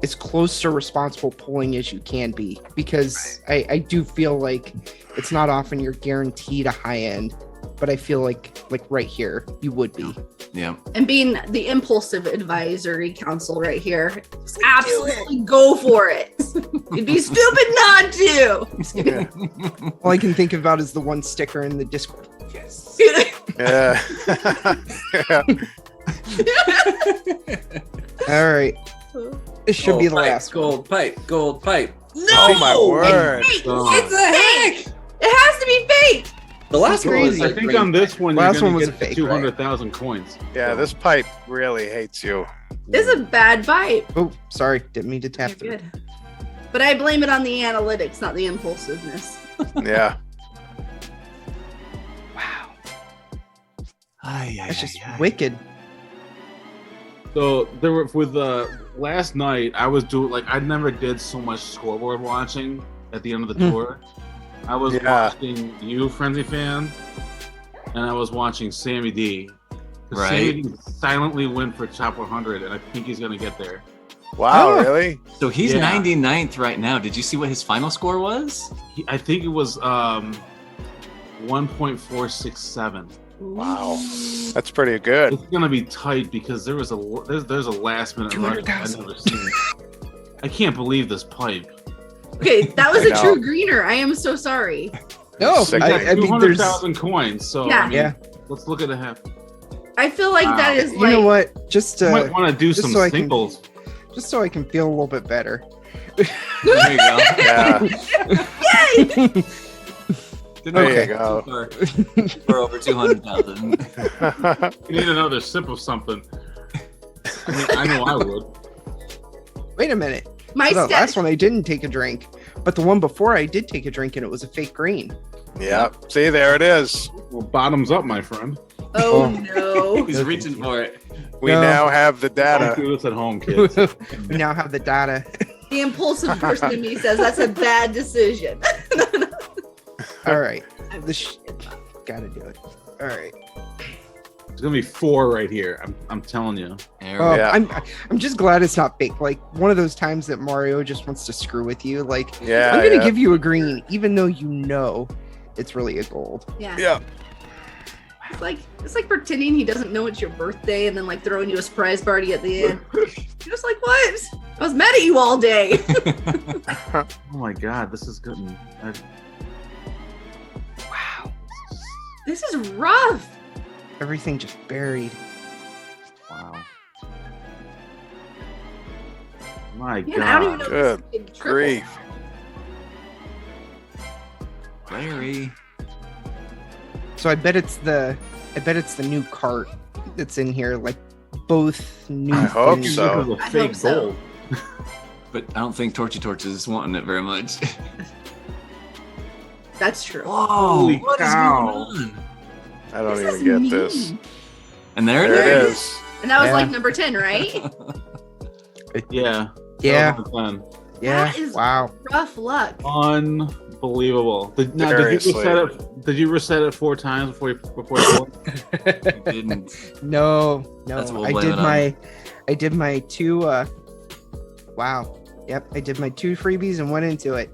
Speaker 5: as close to responsible pulling as you can be because I do feel like it's not often you're guaranteed a high end, but I feel like right here you would be.
Speaker 4: Yeah.
Speaker 3: And being the impulsive advisory council right here, just absolutely go for it. It'd be stupid not to. Just kidding.
Speaker 2: Yeah.
Speaker 5: All I can think about is the one sticker in the Discord. Yes.
Speaker 2: Yeah. Yeah.
Speaker 5: All right. This should be the last one.
Speaker 6: Gold pipe, gold pipe.
Speaker 3: No!
Speaker 2: Oh my word.
Speaker 3: It's fake.
Speaker 1: Oh.
Speaker 3: It's fake. It has to be fake.
Speaker 6: The last one was
Speaker 5: crazy.
Speaker 1: I
Speaker 6: like
Speaker 1: think
Speaker 6: green
Speaker 1: on this one,
Speaker 5: Last
Speaker 1: you're
Speaker 5: one
Speaker 1: gonna
Speaker 5: was
Speaker 1: get
Speaker 5: a fake,
Speaker 1: 200,000 coins.
Speaker 2: Yeah, this pipe really hates you.
Speaker 3: This is a bad bite.
Speaker 5: Oh, sorry, didn't mean to tap
Speaker 3: You're
Speaker 5: through.
Speaker 3: good. But I blame it on the analytics, not the impulsiveness.
Speaker 2: Yeah.
Speaker 5: Wow,
Speaker 4: Ay, ay,
Speaker 5: that's just
Speaker 4: ay, ay.
Speaker 5: wicked.
Speaker 1: So there were with last night, I was doing like I never did so much scoreboard watching at the end of the
Speaker 5: Hmm.
Speaker 1: tour. I was
Speaker 2: Yeah.
Speaker 1: watching you, Frenzy Fan, and I was watching Sammy D. 'Cause
Speaker 4: Right.
Speaker 1: Sammy D silently went for top 100, and I think he's gonna get there.
Speaker 2: Wow,
Speaker 5: Oh.
Speaker 2: really?
Speaker 4: So he's
Speaker 1: Yeah.
Speaker 4: 99th right now. Did you see what his final score was?
Speaker 1: I think it was 1.467.
Speaker 2: Wow. That's pretty good.
Speaker 1: It's gonna be tight because there's a last minute rush I've
Speaker 5: 200,000.
Speaker 1: never seen. I can't believe this pipe.
Speaker 3: Okay, that was
Speaker 2: I
Speaker 3: a
Speaker 2: know.
Speaker 3: true greener. I am so sorry.
Speaker 5: No,
Speaker 2: Sick.
Speaker 5: I mean, there's
Speaker 1: 200,000 coins. So
Speaker 3: Yeah.
Speaker 1: I mean,
Speaker 5: Yeah.
Speaker 1: let's look at the half.
Speaker 3: I feel like
Speaker 1: Wow.
Speaker 3: that is
Speaker 5: you
Speaker 3: like
Speaker 5: know what? Just
Speaker 1: You might want to do
Speaker 5: just
Speaker 1: some
Speaker 5: so I can-
Speaker 1: singles.
Speaker 5: just so I can feel a little bit better.
Speaker 4: There you go.
Speaker 2: Yeah.
Speaker 4: Didn't
Speaker 2: There
Speaker 4: look
Speaker 2: you go.
Speaker 4: for over 200,000.
Speaker 1: You need another sip of something. I mean, I know I would.
Speaker 5: Wait a minute.
Speaker 3: my
Speaker 5: So the
Speaker 3: stat.
Speaker 5: last one I didn't take a drink, but the one before I did take a drink and it was a fake green.
Speaker 2: Yeah. See, there it is.
Speaker 1: Well, bottoms up, my friend.
Speaker 3: Oh no.
Speaker 4: He's reaching for it.
Speaker 2: We
Speaker 5: No.
Speaker 2: now have the
Speaker 1: Don't
Speaker 2: data.
Speaker 1: do this at home, kids.
Speaker 5: We now have the data.
Speaker 3: The impulsive person in me says that's a bad decision.
Speaker 5: All right. Gotta do it. All right.
Speaker 1: There's gonna be 4 right here. I'm telling you.
Speaker 4: There
Speaker 5: Oh,
Speaker 4: we
Speaker 2: Yeah.
Speaker 5: I'm just glad it's not fake. Like one of those times that Mario just wants to screw with you. Like
Speaker 2: Yeah.
Speaker 5: I'm gonna
Speaker 2: yeah.
Speaker 5: give you a green, even though you know it's really a gold.
Speaker 3: Yeah.
Speaker 2: Yeah.
Speaker 3: It's like pretending he doesn't know it's your birthday and then like throwing you a surprise party at the end. You're just like, what? I was mad at you all day.
Speaker 1: Oh my god, this is good.
Speaker 5: Wow.
Speaker 3: This is rough.
Speaker 5: Everything just buried.
Speaker 1: Wow. My
Speaker 3: Man, I don't even
Speaker 1: god.
Speaker 3: know if
Speaker 2: Good
Speaker 3: this is triple.
Speaker 2: grief.
Speaker 4: Larry.
Speaker 5: So I bet it's the new cart that's in here. Like both new.
Speaker 2: I hope
Speaker 5: things.
Speaker 2: so.
Speaker 1: This is a
Speaker 3: I
Speaker 1: fake
Speaker 3: hope so.
Speaker 1: gold.
Speaker 4: But I don't think TorchieTorch is wanting it very much.
Speaker 3: That's true.
Speaker 4: Whoa!
Speaker 1: Holy
Speaker 4: What is
Speaker 1: cow.
Speaker 4: going on?
Speaker 2: I don't
Speaker 3: This is
Speaker 2: even get
Speaker 3: mean.
Speaker 2: this.
Speaker 4: And there,
Speaker 2: There
Speaker 4: it
Speaker 2: it
Speaker 4: is.
Speaker 2: is.
Speaker 3: And that was
Speaker 5: Yeah.
Speaker 3: like number 10, right?
Speaker 1: Yeah.
Speaker 5: Yeah.
Speaker 1: That was fun.
Speaker 5: Yeah.
Speaker 3: That is-
Speaker 5: Wow.
Speaker 3: Rough luck.
Speaker 1: Unbelievable. Did you
Speaker 2: Seriously.
Speaker 1: reset it 4 times before you
Speaker 4: You didn't.
Speaker 5: No.
Speaker 4: That's what
Speaker 5: No.
Speaker 4: we'll
Speaker 5: I
Speaker 4: blame
Speaker 5: did
Speaker 4: it on.
Speaker 5: I did my 2. Wow. Yep. I did my 2 freebies and went into it.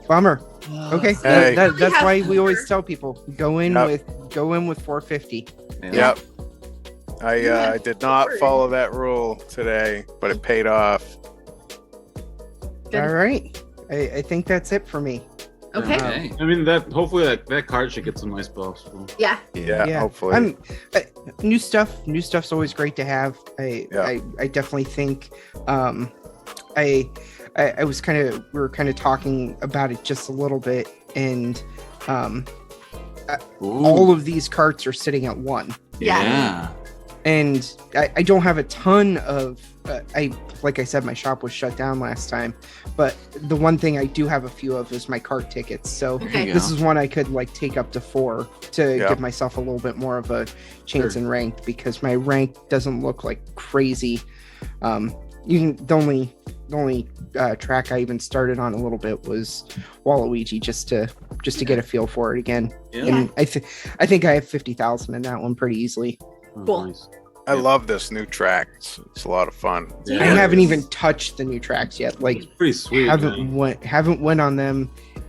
Speaker 5: Bummer. Okay,
Speaker 2: Hey.
Speaker 5: that's
Speaker 3: have
Speaker 5: why
Speaker 3: to
Speaker 5: we always
Speaker 3: order.
Speaker 5: tell people go in
Speaker 2: Yep.
Speaker 5: with 450.
Speaker 2: Yep. I
Speaker 3: Yeah.
Speaker 2: did not
Speaker 3: Word.
Speaker 2: follow that rule today, but it paid off.
Speaker 3: Good.
Speaker 5: All right, I think that's it for me.
Speaker 3: Okay.
Speaker 4: Okay.
Speaker 1: I mean, that hopefully that card should get some nice buffs.
Speaker 3: Yeah.
Speaker 2: Yeah, hopefully.
Speaker 5: I'm new stuff. New stuff's always great to have. I definitely think. I was kind of we were kind of talking about it just a little bit, and all of these carts are sitting at 1.
Speaker 4: Yeah.
Speaker 5: And I don't have a ton of like I said, my shop was shut down last time, but the one thing I do have a few of is my cart tickets. So
Speaker 4: There
Speaker 3: Okay.
Speaker 4: you
Speaker 5: this
Speaker 4: go.
Speaker 5: is one I could like take up to 4 to
Speaker 2: Yeah.
Speaker 5: give myself a little bit more of a chance
Speaker 1: Sure.
Speaker 5: in ranked, because my rank doesn't look like crazy. The only track I even started on a little bit was Waluigi, just to get a feel for it again.
Speaker 1: Yeah.
Speaker 5: And I think I have 50,000 in that one pretty easily.
Speaker 1: Oh,
Speaker 3: Cool.
Speaker 1: nice.
Speaker 2: I love this new track. It's a lot of fun.
Speaker 1: Yeah,
Speaker 5: I
Speaker 1: it
Speaker 5: haven't
Speaker 1: is.
Speaker 5: even touched the new tracks yet. Like
Speaker 1: It's pretty sweet.
Speaker 5: haven't
Speaker 1: man.
Speaker 5: went on them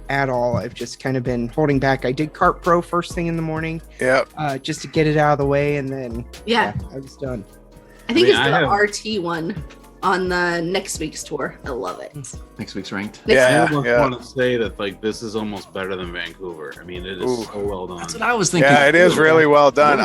Speaker 5: at all. I've just kind of been holding back. I did Kart Pro first thing in the morning,
Speaker 2: Yep.
Speaker 5: just to get it out of the way, and then
Speaker 3: Yeah.
Speaker 5: I was done.
Speaker 3: I think
Speaker 1: I mean,
Speaker 3: it's
Speaker 1: I
Speaker 3: the
Speaker 1: have-
Speaker 3: RT one on the next week's tour. I love it.
Speaker 4: Next week's ranked.
Speaker 3: Next
Speaker 2: Yeah.
Speaker 1: I almost want to say that like this is almost better than Vancouver. I mean, it is
Speaker 2: Ooh.
Speaker 1: so well done.
Speaker 4: That's what I was thinking.
Speaker 2: Yeah, it is
Speaker 4: too.
Speaker 2: really well done.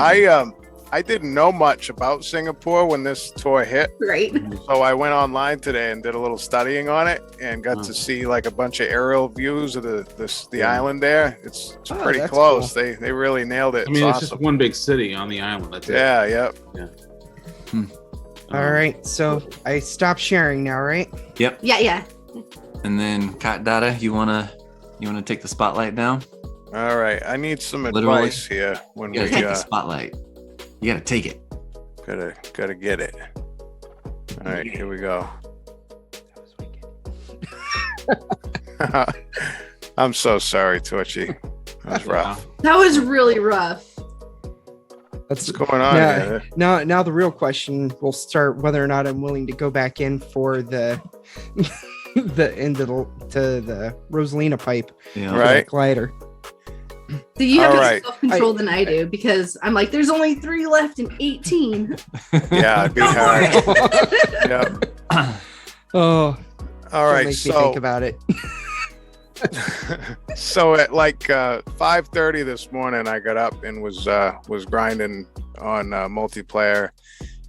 Speaker 2: I didn't know much about Singapore when this tour hit,
Speaker 3: Great.
Speaker 2: so I went online today and did a little studying on it and got
Speaker 1: Oh.
Speaker 2: to see like a bunch of aerial views of the
Speaker 1: Yeah.
Speaker 2: island there. It's
Speaker 5: Oh,
Speaker 2: pretty
Speaker 5: that's
Speaker 2: close. They really nailed it.
Speaker 1: I mean,
Speaker 2: it's
Speaker 1: it's just
Speaker 2: awesome.
Speaker 1: one big city on the island. That's it.
Speaker 2: Yeah, yep.
Speaker 5: All right, so I stopped sharing now, right?
Speaker 4: Yep.
Speaker 3: Yeah.
Speaker 4: And then Kaht Dahta, you wanna take the spotlight now?
Speaker 2: All right. I need some
Speaker 4: Literally.
Speaker 2: advice here when
Speaker 4: You
Speaker 2: we
Speaker 4: gotta take the spotlight. You gotta take it.
Speaker 2: gotta get it. All right, here we go. I'm so sorry, Torchy. That was rough.
Speaker 3: That was really rough.
Speaker 5: That's
Speaker 2: What's going on
Speaker 5: Yeah.
Speaker 2: here?
Speaker 5: now the real question will start whether or not I'm willing to go back in for the the end of the Rosalina pipe
Speaker 4: Yeah.
Speaker 5: for that
Speaker 2: Right.
Speaker 5: glider.
Speaker 3: So you have
Speaker 2: All
Speaker 3: more
Speaker 2: right.
Speaker 3: self-control than I do, because I'm like, there's only 3 left in 18.
Speaker 2: Yeah, it'd be
Speaker 3: Go for
Speaker 2: hard.
Speaker 3: it.
Speaker 2: Yeah.
Speaker 5: Oh,
Speaker 2: All
Speaker 5: don't
Speaker 2: right.
Speaker 5: make me
Speaker 2: So
Speaker 5: think about it.
Speaker 2: so at like 5:30 this morning, I got up and was grinding on multiplayer,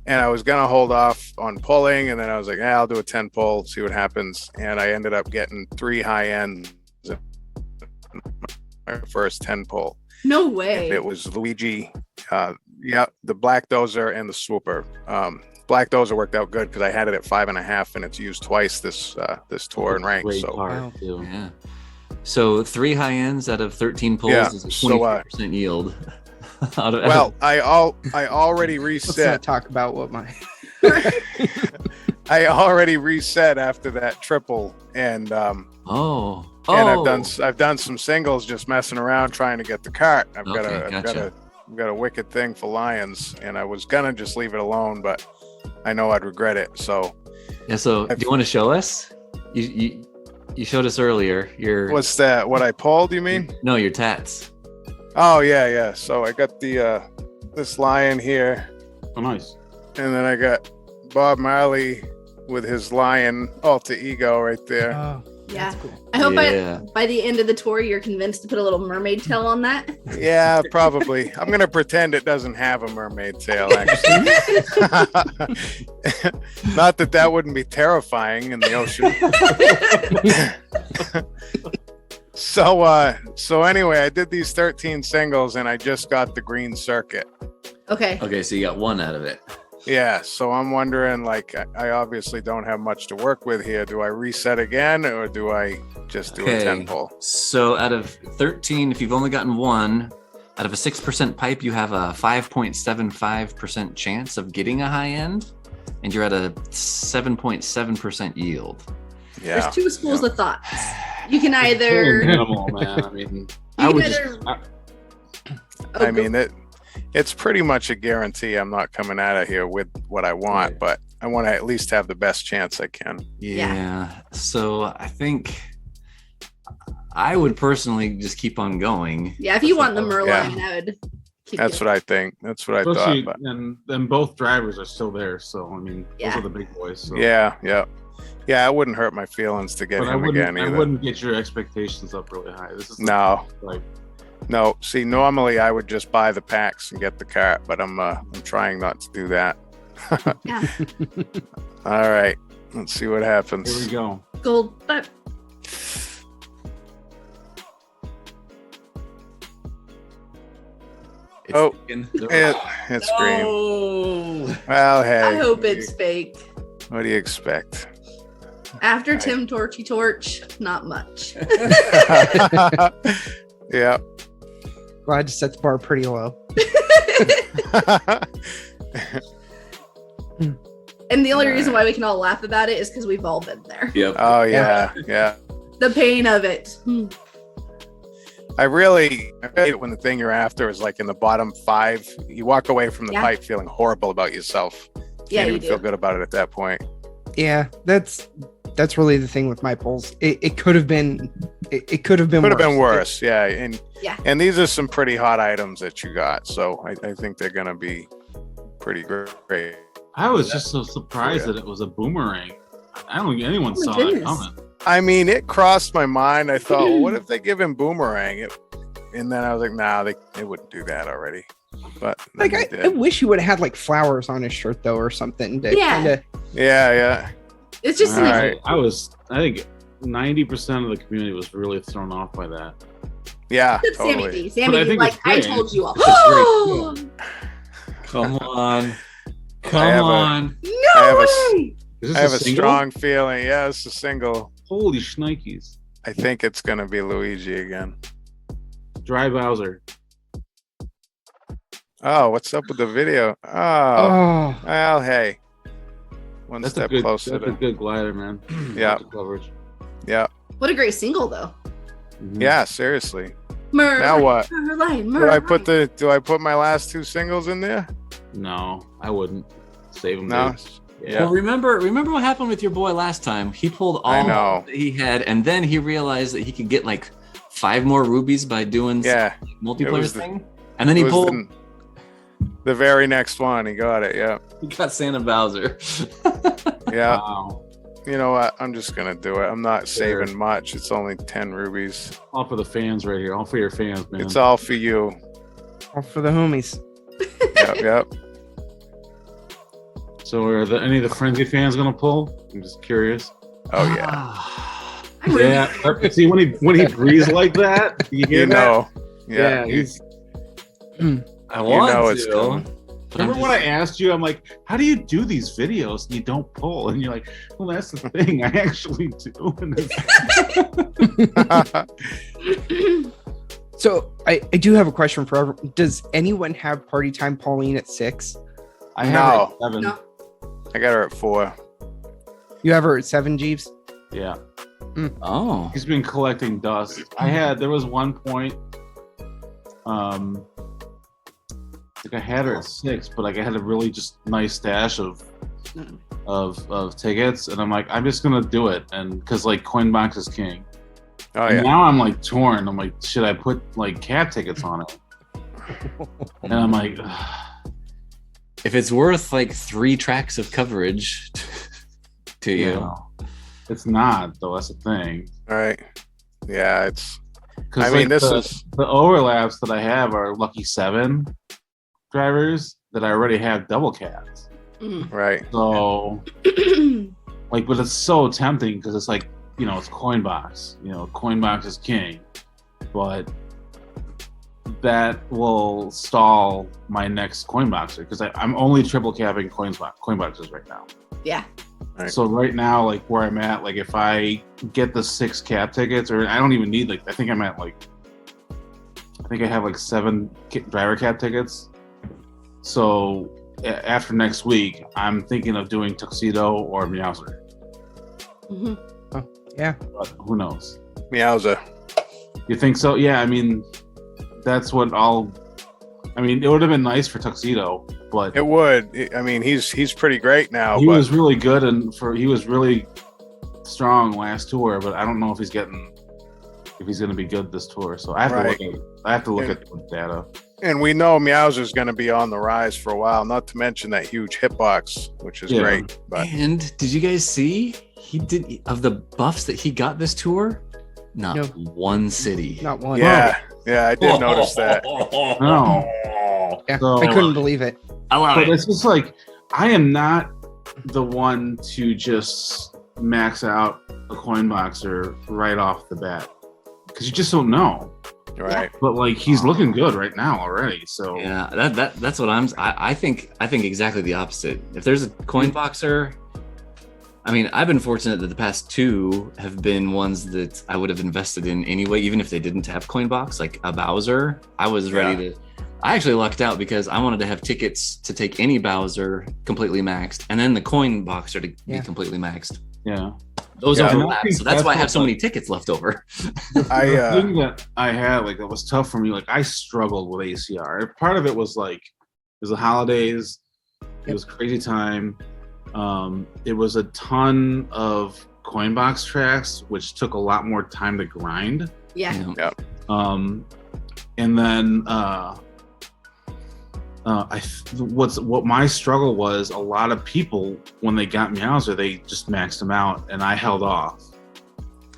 Speaker 2: and I was gonna hold off on pulling, and then I was like, I'll do a 10 pull, see what happens, and I ended up getting 3 high ends in my first 10 pull.
Speaker 3: No
Speaker 2: And
Speaker 3: way.
Speaker 2: it was Luigi, the Black Dozer and the Swooper. Black Dozer worked out good because I had it at 5.5, and it's used twice this tour and rank.
Speaker 1: Great
Speaker 2: So
Speaker 1: card,
Speaker 5: Wow.
Speaker 1: too.
Speaker 4: Yeah. So 3 high ends out of 13 pulls
Speaker 2: Yeah,
Speaker 4: is a
Speaker 2: so,
Speaker 4: 23% yield.
Speaker 2: well, I already
Speaker 5: Let's not
Speaker 2: reset.
Speaker 5: talk about what my
Speaker 2: I already reset after that triple, and
Speaker 4: oh.
Speaker 2: I've done some singles just messing around trying to get the cart. I've
Speaker 4: Okay, gotcha.
Speaker 2: got a wicked thing for lions, and I was gonna just leave it alone, but I know I'd regret it. So
Speaker 4: Yeah, so do you want to show us? You showed us earlier your
Speaker 2: what's that? What I pulled? You mean?
Speaker 4: no, your tats.
Speaker 2: Oh yeah. So I got the this lion here,
Speaker 1: Oh, nice.
Speaker 2: and then I got Bob Marley with his lion alter ego right there.
Speaker 5: oh,
Speaker 3: Yeah.
Speaker 5: that's cool.
Speaker 3: I hope
Speaker 4: Yeah.
Speaker 3: by the end of the tour, you're convinced to put a little mermaid tail on that.
Speaker 2: Yeah, probably. I'm gonna pretend it doesn't have a mermaid tail, actually. Not that wouldn't be terrifying in the ocean. So anyway, I did these 13 singles, and I just got the green circuit.
Speaker 3: Okay.
Speaker 4: Okay, so you got 1 out of it.
Speaker 2: Yeah, so I'm wondering, like, I obviously don't have much to work with here. Do I reset again, or do I just do a 10 pull?
Speaker 4: So out of 13, if you've only gotten 1, out of a 6% pipe, you have a 5.75% chance of getting a high end, and you're at a 7.7% yield.
Speaker 2: Yeah.
Speaker 3: There's 2 schools of thoughts. You can
Speaker 1: Totally
Speaker 3: either.
Speaker 1: minimal, man. I mean,
Speaker 3: You
Speaker 1: I
Speaker 3: can
Speaker 1: would just.
Speaker 3: either-
Speaker 1: I-
Speaker 3: Oh,
Speaker 2: I mean, it's pretty much a guarantee I'm not coming out of here with what I want,
Speaker 1: Right.
Speaker 2: but I want to at least have the best chance I can.
Speaker 3: Yeah.
Speaker 4: Yeah. So I think I would personally just keep on going.
Speaker 3: Yeah, if you want the Merlin,
Speaker 2: Yeah.
Speaker 3: I would keep
Speaker 2: That's
Speaker 3: it.
Speaker 2: what I think. That's what I
Speaker 1: Especially,
Speaker 2: thought.
Speaker 1: and then both drivers are still there. So I mean,
Speaker 3: Yeah.
Speaker 1: those are the big boys. So.
Speaker 2: But yeah, it wouldn't hurt my feelings to get
Speaker 1: But
Speaker 2: him again
Speaker 1: I
Speaker 2: either.
Speaker 1: wouldn't get your expectations up really high. This is
Speaker 2: No.
Speaker 1: like
Speaker 2: No, see, normally I would just buy the packs and get the cart, but I'm trying not to do that.
Speaker 3: Yeah.
Speaker 2: All right, let's see what
Speaker 1: here we
Speaker 2: happens.
Speaker 1: go.
Speaker 3: Gold, but
Speaker 4: It's
Speaker 2: Oh,
Speaker 4: taken.
Speaker 2: It's green.
Speaker 4: No.
Speaker 2: Well, hey.
Speaker 3: I hope it's fake.
Speaker 2: What do you expect?
Speaker 3: After Tim TorchieTorch, not much.
Speaker 2: Yeah.
Speaker 5: Glad to set the bar pretty low.
Speaker 3: And the only reason why we can all laugh about it is because we've all been there.
Speaker 6: Yep.
Speaker 2: Oh yeah, yeah.
Speaker 3: The pain of it.
Speaker 2: I hate it when the thing you're after is like in the bottom 5. You walk away from the
Speaker 3: Yeah.
Speaker 2: pipe feeling horrible about yourself.
Speaker 3: Yeah,
Speaker 2: Can't
Speaker 3: you
Speaker 2: even feel
Speaker 3: do.
Speaker 2: good about it at that point.
Speaker 5: Yeah, that's really the thing with my pulls. It could have been it could have been
Speaker 2: Could have been worse, yeah. And
Speaker 3: Yeah.
Speaker 2: and these are some pretty hot items that you got, so I think they're gonna be pretty great.
Speaker 1: I was just so surprised that it was a boomerang. I don't think anyone
Speaker 3: Oh my
Speaker 1: saw that
Speaker 3: goodness.
Speaker 1: coming.
Speaker 2: I mean, it crossed my mind. I thought, well, what if they give him boomerang? And then I was like, nah, they wouldn't do that already. But then
Speaker 5: Like
Speaker 2: they
Speaker 5: I
Speaker 2: did.
Speaker 5: wish he would have had like flowers on his shirt though or something to
Speaker 3: Yeah.
Speaker 5: kind of
Speaker 2: Yeah.
Speaker 3: It's just
Speaker 2: All
Speaker 3: an
Speaker 2: right.
Speaker 1: I think 90% of the community was really thrown off by that.
Speaker 2: Yeah,
Speaker 3: Except Sammy
Speaker 2: totally.
Speaker 3: B. Sammy
Speaker 1: I
Speaker 3: B,
Speaker 1: think
Speaker 3: like
Speaker 1: it's
Speaker 3: I
Speaker 1: great.
Speaker 3: told you all.
Speaker 1: It's a great
Speaker 4: Come on.
Speaker 2: I
Speaker 4: Come
Speaker 2: have a-
Speaker 4: on.
Speaker 2: I have
Speaker 3: No
Speaker 2: a-
Speaker 3: way!
Speaker 1: Is this
Speaker 2: I have a
Speaker 1: single?
Speaker 2: strong feeling. Yeah, it's a single.
Speaker 1: Holy shnikes.
Speaker 2: I think it's gonna be Luigi again.
Speaker 1: Dry Bowser.
Speaker 2: Oh, what's up with the video? Oh,
Speaker 5: oh
Speaker 2: well, hey. One
Speaker 1: That's a
Speaker 2: step
Speaker 1: good
Speaker 2: closer
Speaker 1: that's a
Speaker 2: to
Speaker 1: good glider, man.
Speaker 2: Yeah.
Speaker 1: Lots of coverage.
Speaker 2: yeah.
Speaker 3: What a great single though.
Speaker 1: Mhm.
Speaker 2: Yeah, seriously.
Speaker 3: Merlin,
Speaker 2: Now what?
Speaker 3: Merlin,
Speaker 2: Do I put my last 2 singles in there?
Speaker 1: No, I wouldn't. Save them.
Speaker 2: No.
Speaker 1: Dude. Yeah.
Speaker 4: Well, remember what happened with your boy last time? He pulled
Speaker 2: I
Speaker 4: all
Speaker 2: know.
Speaker 4: that he had, and then he realized that he could get like 5 more rubies by doing
Speaker 2: Yeah.
Speaker 4: some
Speaker 2: It
Speaker 4: multiplayer
Speaker 2: was the-
Speaker 4: thing. And then
Speaker 2: It
Speaker 4: he
Speaker 2: was
Speaker 4: pulled.
Speaker 2: the very next one. He got it. Yeah.
Speaker 4: He got Santa Bowser.
Speaker 2: Yeah.
Speaker 1: Wow.
Speaker 2: You know what? I'm just gonna do it. I'm not
Speaker 1: Sure.
Speaker 2: saving much. It's only 10 rubies.
Speaker 1: All for the fans right here. All for your fans, man.
Speaker 2: It's all for you.
Speaker 5: all for the homies.
Speaker 2: Yep.
Speaker 1: So are any of the frenzy fans gonna pull? I'm just curious.
Speaker 2: Oh yeah.
Speaker 3: I'm really
Speaker 1: Yeah. See when he breathes like that, you hear
Speaker 2: You
Speaker 1: that?
Speaker 2: know.
Speaker 1: Yeah.
Speaker 2: you-
Speaker 1: He's,
Speaker 4: I want
Speaker 2: know it's
Speaker 4: to.
Speaker 2: coming.
Speaker 4: But I'm
Speaker 1: remember when I
Speaker 4: just-
Speaker 1: asked you? I'm like, how do you do these videos and you don't pull? And you're like, well, that's the thing. I actually do. And it's-
Speaker 5: So I do have a question for everyone. Does anyone have party time Pauline at 6?
Speaker 1: I have
Speaker 2: No.
Speaker 1: it at 7.
Speaker 3: No.
Speaker 2: I got her at 4.
Speaker 5: You have her at 7, Geeves?
Speaker 1: Yeah.
Speaker 4: Oh.
Speaker 1: He's been collecting dust. There was one point, like I had her at 6, but like I had a really just nice stash of tickets, and I'm like, I'm just gonna do it, and because like Coinbox is king.
Speaker 2: Oh
Speaker 1: And
Speaker 2: yeah.
Speaker 1: now I'm like torn. I'm like, should I put like Kaht tickets on it? And I'm like,
Speaker 4: If it's worth like 3 tracks of coverage to
Speaker 1: you
Speaker 4: you.
Speaker 1: know, it's not though. That's the thing.
Speaker 2: All right. Yeah, it's.
Speaker 1: Because
Speaker 2: I mean, this
Speaker 1: the,
Speaker 2: is.
Speaker 1: the overlaps that I have are Lucky 7 drivers that I already have double cats.
Speaker 3: Mm.
Speaker 2: Right.
Speaker 1: So like, but it's so tempting because it's like, you know, it's Coinbox. You know, Coinbox is king, but that will stall my next Coinboxer because I'm only triple capping Coinboxes right now.
Speaker 3: Yeah.
Speaker 2: Right.
Speaker 1: So right now, like where I'm at, like if I get the 6 cap tickets, or I don't even need like, I think I'm at like, I think I have like 7 driver cap tickets. So after next week, I'm thinking of doing Tuxedo or Meowser.
Speaker 3: Mhm.
Speaker 5: Yeah.
Speaker 1: But who knows?
Speaker 2: Meowser.
Speaker 1: You think so? Yeah, I mean, that's what I mean, it would have been nice for Tuxedo, but
Speaker 2: It would. I mean, he's pretty great now.
Speaker 1: he
Speaker 2: but
Speaker 1: was really good and he was really strong last tour, but I don't know if he's getting if he's going to be good this tour. So I have
Speaker 2: Right.
Speaker 1: to look at the data.
Speaker 2: And we know Meowser's going to be on the rise for a while. Not to mention that huge hitbox, which is
Speaker 1: Yeah.
Speaker 2: great. But
Speaker 4: And did you guys see he did of the buffs that he got this tour? Not
Speaker 5: No.
Speaker 4: one city.
Speaker 5: Not one.
Speaker 2: yeah, I did notice that.
Speaker 1: No.
Speaker 5: Yeah,
Speaker 1: So-
Speaker 5: I couldn't believe it.
Speaker 4: I love
Speaker 1: But
Speaker 4: it.
Speaker 1: it's just like, I am not the one to just max out a coin boxer right off the bat. Because you just don't know.
Speaker 2: Right.
Speaker 1: But like, he's looking good right now already. So
Speaker 4: Yeah, that's what I think exactly the opposite. If there's a coin boxer, I mean, I've been fortunate that the past two have been ones that I would have invested in anyway, even if they didn't have coin box, like a Bowser. I was ready to. I actually lucked out because I wanted to have tickets to take any Bowser completely maxed, and then the coin boxer to be completely maxed.
Speaker 1: yeah.
Speaker 4: Those
Speaker 2: Yeah,
Speaker 4: overlap,
Speaker 1: and I
Speaker 4: so that's
Speaker 1: think
Speaker 4: why I have
Speaker 1: that's
Speaker 4: so
Speaker 1: what-
Speaker 4: many tickets left over.
Speaker 1: The
Speaker 2: I
Speaker 1: thing that I had, like, that was tough for me, like, I struggled with ACR. Part of it was like, it was the holidays, it was crazy time. It was a ton of coin box tracks, which took a lot more time to grind.
Speaker 3: Yeah.
Speaker 4: Yeah.
Speaker 1: And then what my struggle was, a lot of people when they got Meowser, they just maxed them out, and I held off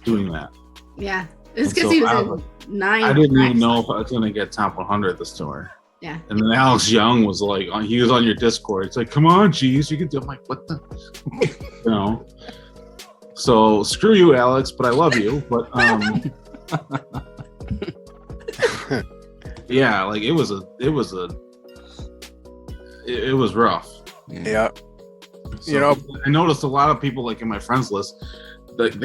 Speaker 1: doing that.
Speaker 3: Yeah. It's
Speaker 1: And
Speaker 3: because
Speaker 1: so
Speaker 3: he
Speaker 1: I
Speaker 3: was in 9.
Speaker 1: I didn't even
Speaker 3: max.
Speaker 1: know if I was gonna get top 100 this tour.
Speaker 3: Yeah.
Speaker 1: And then Alex Young was like, he was on your Discord. It's like, come on, Geeves, you can do. I'm like, what the, you know. So screw you, Alex, but I love you. But yeah, like it was rough.
Speaker 2: yeah.
Speaker 1: So
Speaker 2: You know-
Speaker 1: I noticed a lot of people like in my friends list, they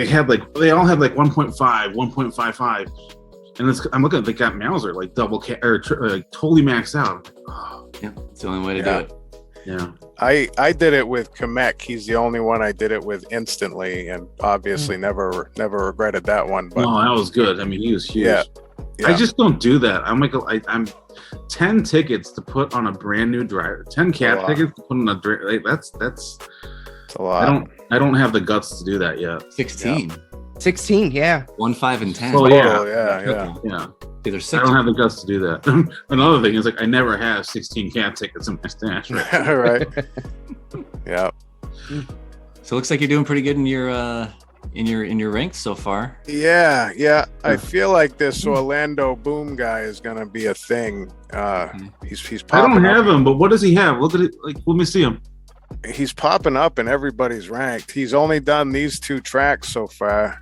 Speaker 1: all had like 1.5, 1.55, and I'm looking at they got Meowser like double totally maxed out.
Speaker 4: Yeah, it's the only way to
Speaker 2: Yeah.
Speaker 4: do it.
Speaker 1: Yeah,
Speaker 2: I did it with Kamek. He's the only one I did it with instantly, and obviously never regretted that one. But
Speaker 1: no, that was good. I mean, he was huge.
Speaker 2: Yeah.
Speaker 1: I just don't do that. I'm like, I'm 10 tickets to put on a brand new driver, 10 cat
Speaker 2: lot.
Speaker 1: tickets to put on a driver. Like, that's
Speaker 2: it's a lot.
Speaker 1: I don't have the guts to do that yet.
Speaker 4: 16,
Speaker 5: 16, yeah.
Speaker 4: 1, 5, and 10.
Speaker 1: Oh, yeah.
Speaker 2: yeah.
Speaker 1: Yeah,
Speaker 4: Either
Speaker 1: I
Speaker 4: 6.
Speaker 1: don't have the guts to do that. Another thing is like I never have 16 cat tickets in my stash. Right?
Speaker 2: Right. Yeah.
Speaker 4: So it looks like you're doing pretty good in your ranks so far.
Speaker 2: Yeah. I feel like this Orlando Boom guy is gonna be a thing. He's
Speaker 1: I
Speaker 2: popping
Speaker 1: don't
Speaker 2: up.
Speaker 1: have him, but what does he have? Look at it. Like, let me see him.
Speaker 2: He's popping up and everybody's ranked. He's only done these 2 tracks so far,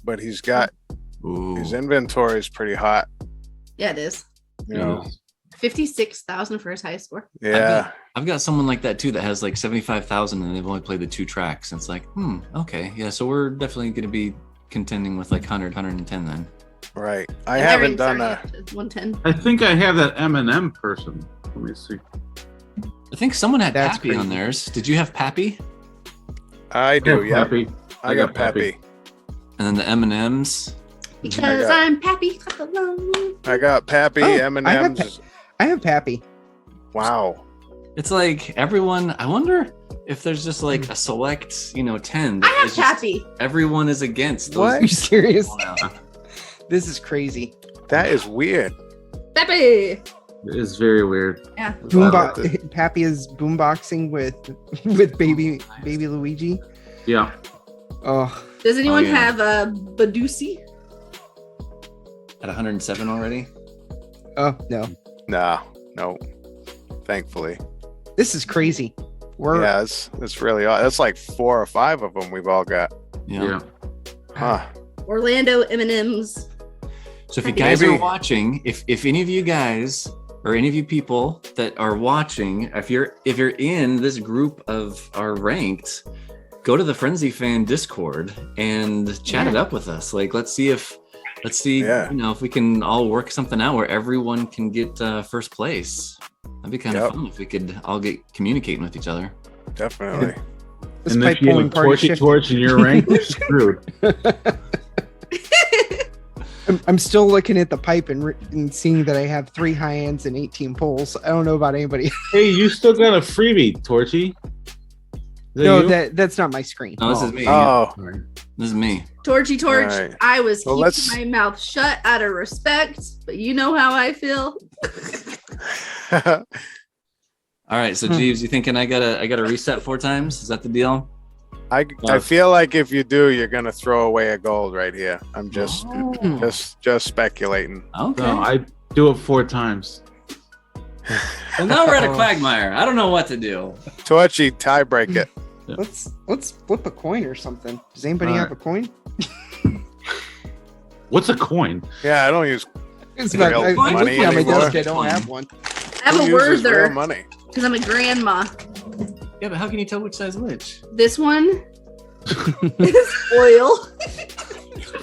Speaker 2: but he's got
Speaker 4: Ooh.
Speaker 2: his inventory is pretty hot.
Speaker 3: Yeah, it is.
Speaker 2: You know.
Speaker 3: 56,000 for his highest score.
Speaker 2: Yeah.
Speaker 4: I've got someone like that too that has like 75,000 and they've only played the 2 tracks. And it's like, okay, yeah. So we're definitely going to be contending with like 100, 110 then.
Speaker 2: Right. I
Speaker 3: And my
Speaker 2: haven't
Speaker 3: ranks
Speaker 2: done
Speaker 3: are
Speaker 2: a.
Speaker 3: up to 110.
Speaker 1: I think I have that M&M person. Let me see.
Speaker 4: I think someone had
Speaker 5: That's
Speaker 4: Pappy on
Speaker 5: crazy.
Speaker 4: theirs. Did you have Pappy?
Speaker 2: I do. Yeah.
Speaker 1: Pappy.
Speaker 2: I got Pappy.
Speaker 4: And then the M&Ms.
Speaker 3: Because
Speaker 2: got-
Speaker 3: I'm Pappy.
Speaker 2: I got Pappy.
Speaker 5: Oh,
Speaker 2: M&M's.
Speaker 5: I have Pappy.
Speaker 2: Wow.
Speaker 4: It's like everyone, I wonder if there's just like a select, 10.
Speaker 3: I
Speaker 4: that
Speaker 3: have
Speaker 4: is just-
Speaker 3: Pappy.
Speaker 4: Everyone is against those.
Speaker 5: What? Are you serious?
Speaker 4: people now.
Speaker 5: This is crazy.
Speaker 2: That is weird.
Speaker 3: Pappy.
Speaker 1: It is very weird.
Speaker 3: Yeah.
Speaker 5: Pappy is boomboxing with baby Luigi.
Speaker 1: Yeah.
Speaker 5: Oh,
Speaker 3: Does anyone
Speaker 4: yeah.
Speaker 3: have Badusi?
Speaker 4: At 107 already?
Speaker 5: oh no.
Speaker 2: No. Thankfully.
Speaker 5: This is crazy.
Speaker 2: Yeah, it's really odd. That's like 4 or 5 of them we've all got.
Speaker 1: Yeah.
Speaker 2: Huh.
Speaker 3: Orlando M&M's.
Speaker 4: So if you guys
Speaker 2: Maybe-
Speaker 4: are watching, if any of you guys or any of you people that are watching, if you're in this group of our ranked, go to the Frenzy Fan Discord and chat it up with us. Like, let's see,
Speaker 2: Yeah.
Speaker 4: if we can all work something out where everyone can get first place. That'd be kind of
Speaker 2: Yep.
Speaker 4: fun if we could all get communicating with each other.
Speaker 2: Definitely.
Speaker 5: This
Speaker 1: And
Speaker 5: pipe
Speaker 1: if you have
Speaker 5: pulling party
Speaker 1: Torchy
Speaker 5: shift.
Speaker 1: Torch in your rank, you're screwed.
Speaker 5: I'm still looking at the pipe and seeing that I have 3 high ends and 18 pulls. I don't know about anybody.
Speaker 1: Hey, you still got a freebie, Torchy. that
Speaker 5: No,
Speaker 1: you?
Speaker 5: that's not my screen.
Speaker 4: No, this is me.
Speaker 2: Oh,
Speaker 1: Sorry.
Speaker 4: This is me.
Speaker 3: Torchy Torch,
Speaker 2: All right.
Speaker 3: I was
Speaker 2: Well,
Speaker 3: keeping
Speaker 2: let's-
Speaker 3: my mouth shut out of respect, but you know how I feel.
Speaker 4: All right, so Geeves, you thinking I gotta reset 4 times? Is that the deal?
Speaker 2: I feel like if you do, you're gonna throw away a gold right here. I'm just
Speaker 4: Oh.
Speaker 2: just speculating.
Speaker 4: Okay.
Speaker 1: No, I do it 4 times.
Speaker 4: Well, now we're at a quagmire. I don't know what to do.
Speaker 2: Torchy, tie break it.
Speaker 5: Let's flip a coin or something. Does anybody
Speaker 1: All
Speaker 5: have a coin?
Speaker 1: What's a coin?
Speaker 2: Yeah, I don't use.
Speaker 5: It's
Speaker 2: Real
Speaker 5: I'm
Speaker 2: money
Speaker 5: looking at my
Speaker 2: anymore.
Speaker 5: desk. I don't have one.
Speaker 3: I have
Speaker 2: who
Speaker 3: a
Speaker 2: uses real
Speaker 3: Werther
Speaker 2: money.
Speaker 3: because I'm a grandma.
Speaker 4: Yeah, but how can you tell which size which?
Speaker 3: This one is oil.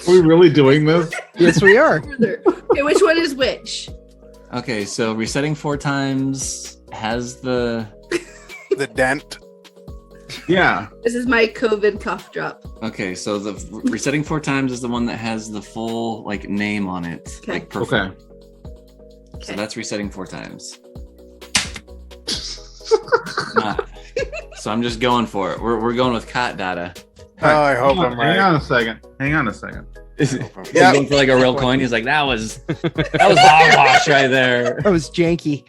Speaker 1: Are we really doing this?
Speaker 5: Yes, we are.
Speaker 3: Werther. Okay, which one is which?
Speaker 4: Okay, so resetting 4 times has the.
Speaker 2: The dent.
Speaker 1: Yeah.
Speaker 3: This is my COVID cough drop.
Speaker 4: Okay, so the resetting 4 times is the one that has the full like name on it,
Speaker 3: Okay.
Speaker 4: like perfect.
Speaker 1: Okay.
Speaker 4: So that's resetting 4 times. Not. So I'm just going for it. We're going with Kaht data.
Speaker 2: Oh, I hope I'm
Speaker 1: Hang
Speaker 2: right.
Speaker 1: on a second. Hang on a second.
Speaker 4: He's
Speaker 2: Yeah.
Speaker 4: going for like a real coin. He's like, that was hogwash right there.
Speaker 5: That was janky.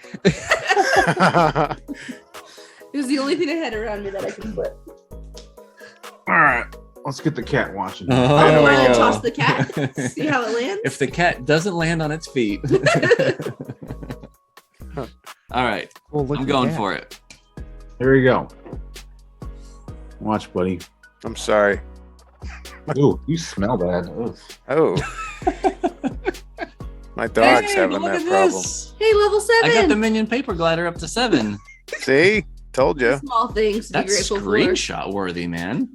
Speaker 3: It was the only thing I had around me that I could flip.
Speaker 1: All right. Let's get the cat watching.
Speaker 2: There
Speaker 3: Oh,
Speaker 2: we
Speaker 3: I'll
Speaker 2: go.
Speaker 3: toss the cat. See how it lands?
Speaker 4: If the cat doesn't land on its feet. All right,
Speaker 5: Well, look
Speaker 4: I'm
Speaker 5: at
Speaker 4: going
Speaker 5: that.
Speaker 4: for it.
Speaker 1: Here we go. Watch, buddy.
Speaker 2: I'm sorry.
Speaker 1: Ooh, you smell bad. Ugh.
Speaker 2: Oh. My dog's
Speaker 4: Hey,
Speaker 2: having
Speaker 4: look
Speaker 2: that
Speaker 4: at
Speaker 2: problem.
Speaker 4: this.
Speaker 3: Hey, level 7.
Speaker 4: I got the minion paper glider up to 7.
Speaker 2: See? Told you.
Speaker 3: Small things to be
Speaker 4: That's
Speaker 3: grateful for.
Speaker 4: screenshot worthy, man.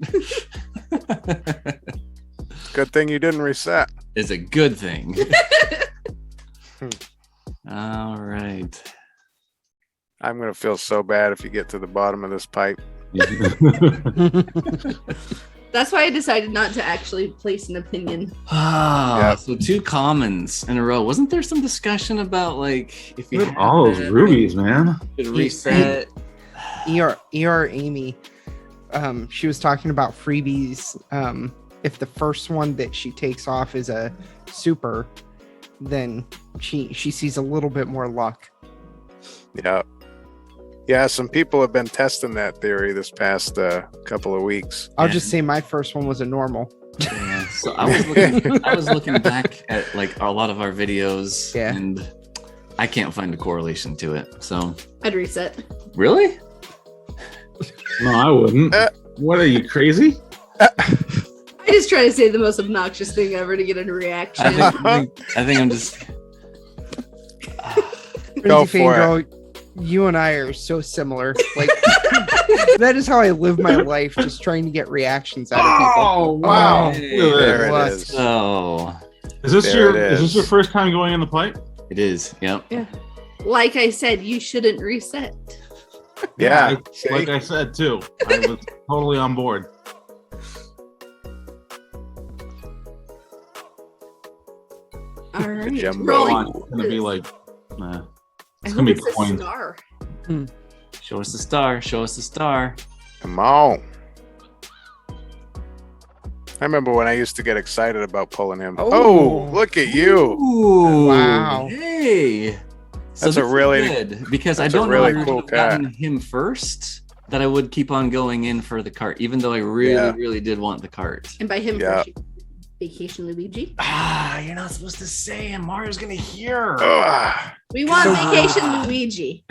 Speaker 2: Good thing you didn't reset.
Speaker 4: Is a good thing. All right.
Speaker 2: I'm gonna feel so bad if you get to the bottom of this pipe.
Speaker 3: That's why I decided not to actually place an opinion.
Speaker 2: Yeah.
Speaker 4: So 2 commons in a row. Wasn't there some discussion about like if you
Speaker 1: Look at
Speaker 4: had
Speaker 1: all those
Speaker 4: that,
Speaker 1: rubies, man.
Speaker 4: you could reset?
Speaker 5: ER Amy, she was talking about freebies. If the first one that she takes off is a super, then she sees a little bit more luck.
Speaker 2: Yeah. Yeah, some people have been testing that theory this past couple of weeks.
Speaker 5: I'll
Speaker 4: Yeah.
Speaker 5: just say my first one was a normal.
Speaker 4: Yeah, so I was looking back at like a lot of our videos,
Speaker 5: Yeah.
Speaker 4: and I can't find a correlation to it. So
Speaker 3: I'd reset.
Speaker 4: really,
Speaker 1: No, I wouldn't. What are you, crazy?
Speaker 3: I just try to say the most obnoxious thing ever to get a reaction.
Speaker 4: I think I'm just.
Speaker 2: Go
Speaker 5: Frenzy
Speaker 2: for it.
Speaker 5: Fangirl, you and I are so similar. Like that is how I live my life, just trying to get reactions out of people.
Speaker 1: Oh, wow.
Speaker 4: Hey,
Speaker 1: Look at
Speaker 2: There
Speaker 1: that.
Speaker 2: it
Speaker 5: What?
Speaker 2: is.
Speaker 4: So
Speaker 1: Is this
Speaker 2: There
Speaker 1: your
Speaker 2: it
Speaker 1: is this
Speaker 2: is.
Speaker 1: your first time going in the pipe?
Speaker 4: it is. Yep.
Speaker 3: Like I said, you shouldn't reset.
Speaker 2: Yeah. See?
Speaker 1: Like I said too. I was totally on board.
Speaker 3: All right.
Speaker 2: jumbo.
Speaker 3: Rolling.
Speaker 1: It's gonna be like nah.
Speaker 3: I
Speaker 1: It's
Speaker 3: hope
Speaker 1: gonna be
Speaker 3: it's a
Speaker 1: coins.
Speaker 3: star.
Speaker 4: Show us the star. Show us the star.
Speaker 2: Come on. I remember when I used to get excited about pulling him.
Speaker 5: Oh.
Speaker 2: Oh, look at you.
Speaker 4: Ooh,
Speaker 5: Wow.
Speaker 4: Hey. So
Speaker 2: That's a
Speaker 4: this is
Speaker 2: really-
Speaker 4: good because I
Speaker 2: that's a
Speaker 4: don't
Speaker 2: really
Speaker 4: know if I
Speaker 2: cool
Speaker 4: would have gotten him first that I would keep on going in for the cart, even though I really,
Speaker 2: Yeah.
Speaker 4: really did want the cart.
Speaker 3: And by him,
Speaker 2: Yeah.
Speaker 3: first, Vacation Luigi.
Speaker 4: Ah, you're not supposed to say, and Mario's gonna hear.
Speaker 2: Ugh.
Speaker 3: We want
Speaker 5: So-
Speaker 3: Vacation Luigi.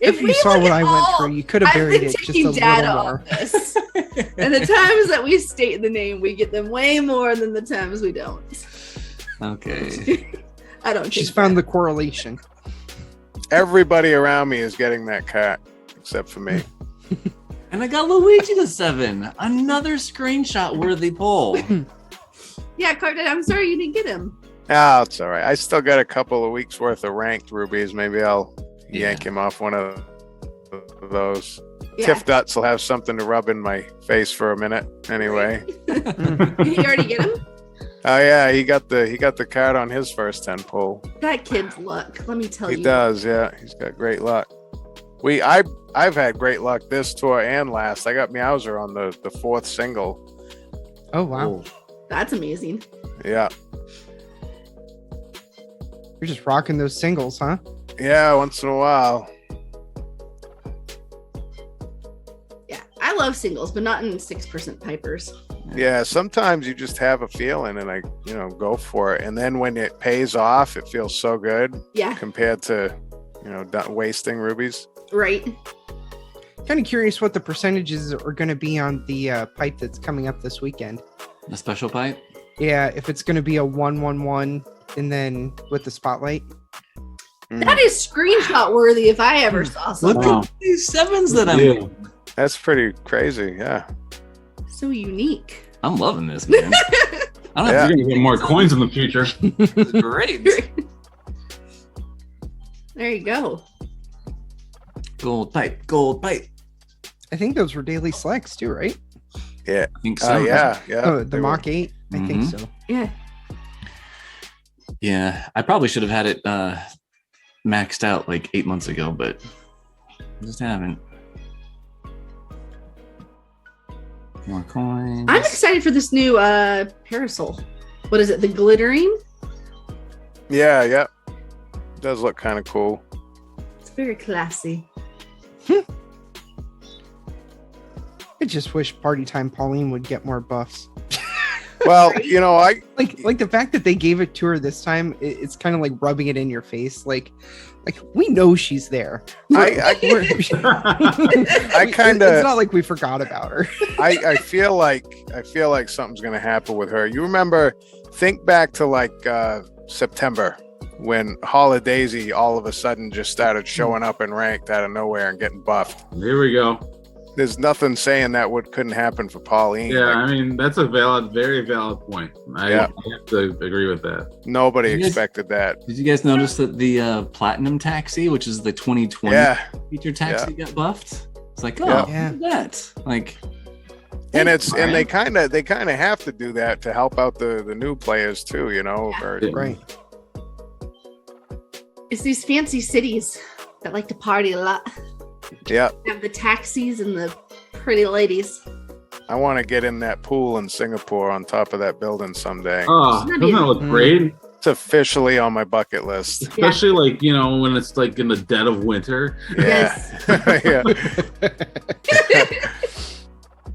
Speaker 5: If you
Speaker 3: we
Speaker 5: saw
Speaker 3: look
Speaker 5: what
Speaker 3: at
Speaker 5: I went
Speaker 3: all-
Speaker 5: through, you could have
Speaker 3: I've
Speaker 5: buried
Speaker 3: been
Speaker 5: it just a
Speaker 3: taking data
Speaker 5: little
Speaker 3: on
Speaker 5: more.
Speaker 3: this. And the times that we state the name, we get them way more than the times we don't.
Speaker 4: Okay.
Speaker 3: I don't.
Speaker 5: She's
Speaker 3: take
Speaker 5: found
Speaker 3: that.
Speaker 5: the correlation.
Speaker 2: Everybody around me is getting that cat, except for me.
Speaker 4: And I got Luigi to 7. Another screenshot worthy pull.
Speaker 3: Yeah, Carter. I'm sorry you didn't get him.
Speaker 2: Ah, it's all right. I still got a couple of weeks worth of ranked rubies. Maybe I'll
Speaker 4: Yeah.
Speaker 2: yank him off one of those.
Speaker 3: Yeah.
Speaker 2: Tiff Duts will have something to rub in my face for a minute. Anyway.
Speaker 3: Did you already get him?
Speaker 2: Oh yeah, he got the card on his first 10 pull.
Speaker 3: That kid's luck. Let me tell
Speaker 2: He
Speaker 3: you.
Speaker 2: does, yeah. He's got great luck. I've had great luck this tour and last. I got Meowser on the fourth single.
Speaker 5: Oh wow.
Speaker 3: That's amazing.
Speaker 2: Yeah.
Speaker 5: You're just rocking those singles, huh?
Speaker 2: Yeah, once in a while.
Speaker 3: Yeah, I love singles, but not in 6% pipers.
Speaker 2: Yeah, sometimes you just have a feeling and I, go for it. And then when it pays off, it feels so good
Speaker 3: Yeah,
Speaker 2: compared to, wasting rubies.
Speaker 3: right.
Speaker 5: Kind of curious what the percentages are going to be on the pipe that's coming up this weekend.
Speaker 4: A special pipe.
Speaker 5: Yeah, if it's going to be a 1-1-1 and then with the spotlight.
Speaker 3: That is screenshot worthy if I ever saw
Speaker 4: Look
Speaker 3: something.
Speaker 1: Wow.
Speaker 4: at these sevens that I'm.
Speaker 1: Yeah.
Speaker 2: That's pretty crazy. Yeah.
Speaker 3: So unique.
Speaker 4: I'm loving this, man. I don't
Speaker 2: Yeah.
Speaker 4: have
Speaker 1: You're gonna get more coins in the future.
Speaker 4: to great.
Speaker 3: There you go.
Speaker 4: Gold pipe, gold pipe.
Speaker 5: I think those were daily selects too, right?
Speaker 2: Yeah.
Speaker 4: I think so.
Speaker 2: Yeah.
Speaker 5: Oh, the
Speaker 2: they were.
Speaker 5: Mach 8. I think so.
Speaker 3: Yeah.
Speaker 4: Yeah, I probably should have had it maxed out like 8 months ago, but I just haven't. More coins.
Speaker 3: I'm excited for this new parasol. What is it? The glittering?
Speaker 2: Yeah. Does look kind of cool.
Speaker 3: It's very classy.
Speaker 5: I just wish Party Time Pauline would get more buffs.
Speaker 2: Well,
Speaker 3: Right?
Speaker 5: Like the fact that they gave it to her this time, it's kind of like rubbing it in your face. Like we know she's there.
Speaker 2: I kind
Speaker 5: It's
Speaker 2: of
Speaker 5: not like we forgot about her.
Speaker 2: I feel like something's gonna happen with her. You remember? Think back to like September when Holidaisy all of a sudden just started showing up in ranked out of nowhere and getting buffed.
Speaker 1: Here we go.
Speaker 2: There's nothing saying that couldn't happen for Pauline.
Speaker 1: Yeah,
Speaker 2: Like,
Speaker 1: I mean that's a very valid point. I
Speaker 2: Yeah.
Speaker 1: have to agree with that.
Speaker 2: nobody
Speaker 4: You guys-
Speaker 2: expected that.
Speaker 4: Did you guys notice that the Platinum Taxi, which is the 2020
Speaker 2: Yeah,
Speaker 4: feature taxi, got buffed? It's like, oh,
Speaker 5: Yeah.
Speaker 4: look at that. Like,
Speaker 2: and and they
Speaker 4: Brian.
Speaker 2: kind of have to do that to help out the new players too. Or-
Speaker 1: Yeah.
Speaker 5: Right.
Speaker 3: It's these fancy cities that like to party a lot.
Speaker 2: yeah.
Speaker 3: They have the taxis and the pretty ladies.
Speaker 2: I want to get in that pool in Singapore on top of that building someday.
Speaker 1: Oh, doesn't that look great?
Speaker 2: It's officially on my bucket list.
Speaker 1: Especially like when it's like in the dead of winter.
Speaker 2: Yeah. Yeah.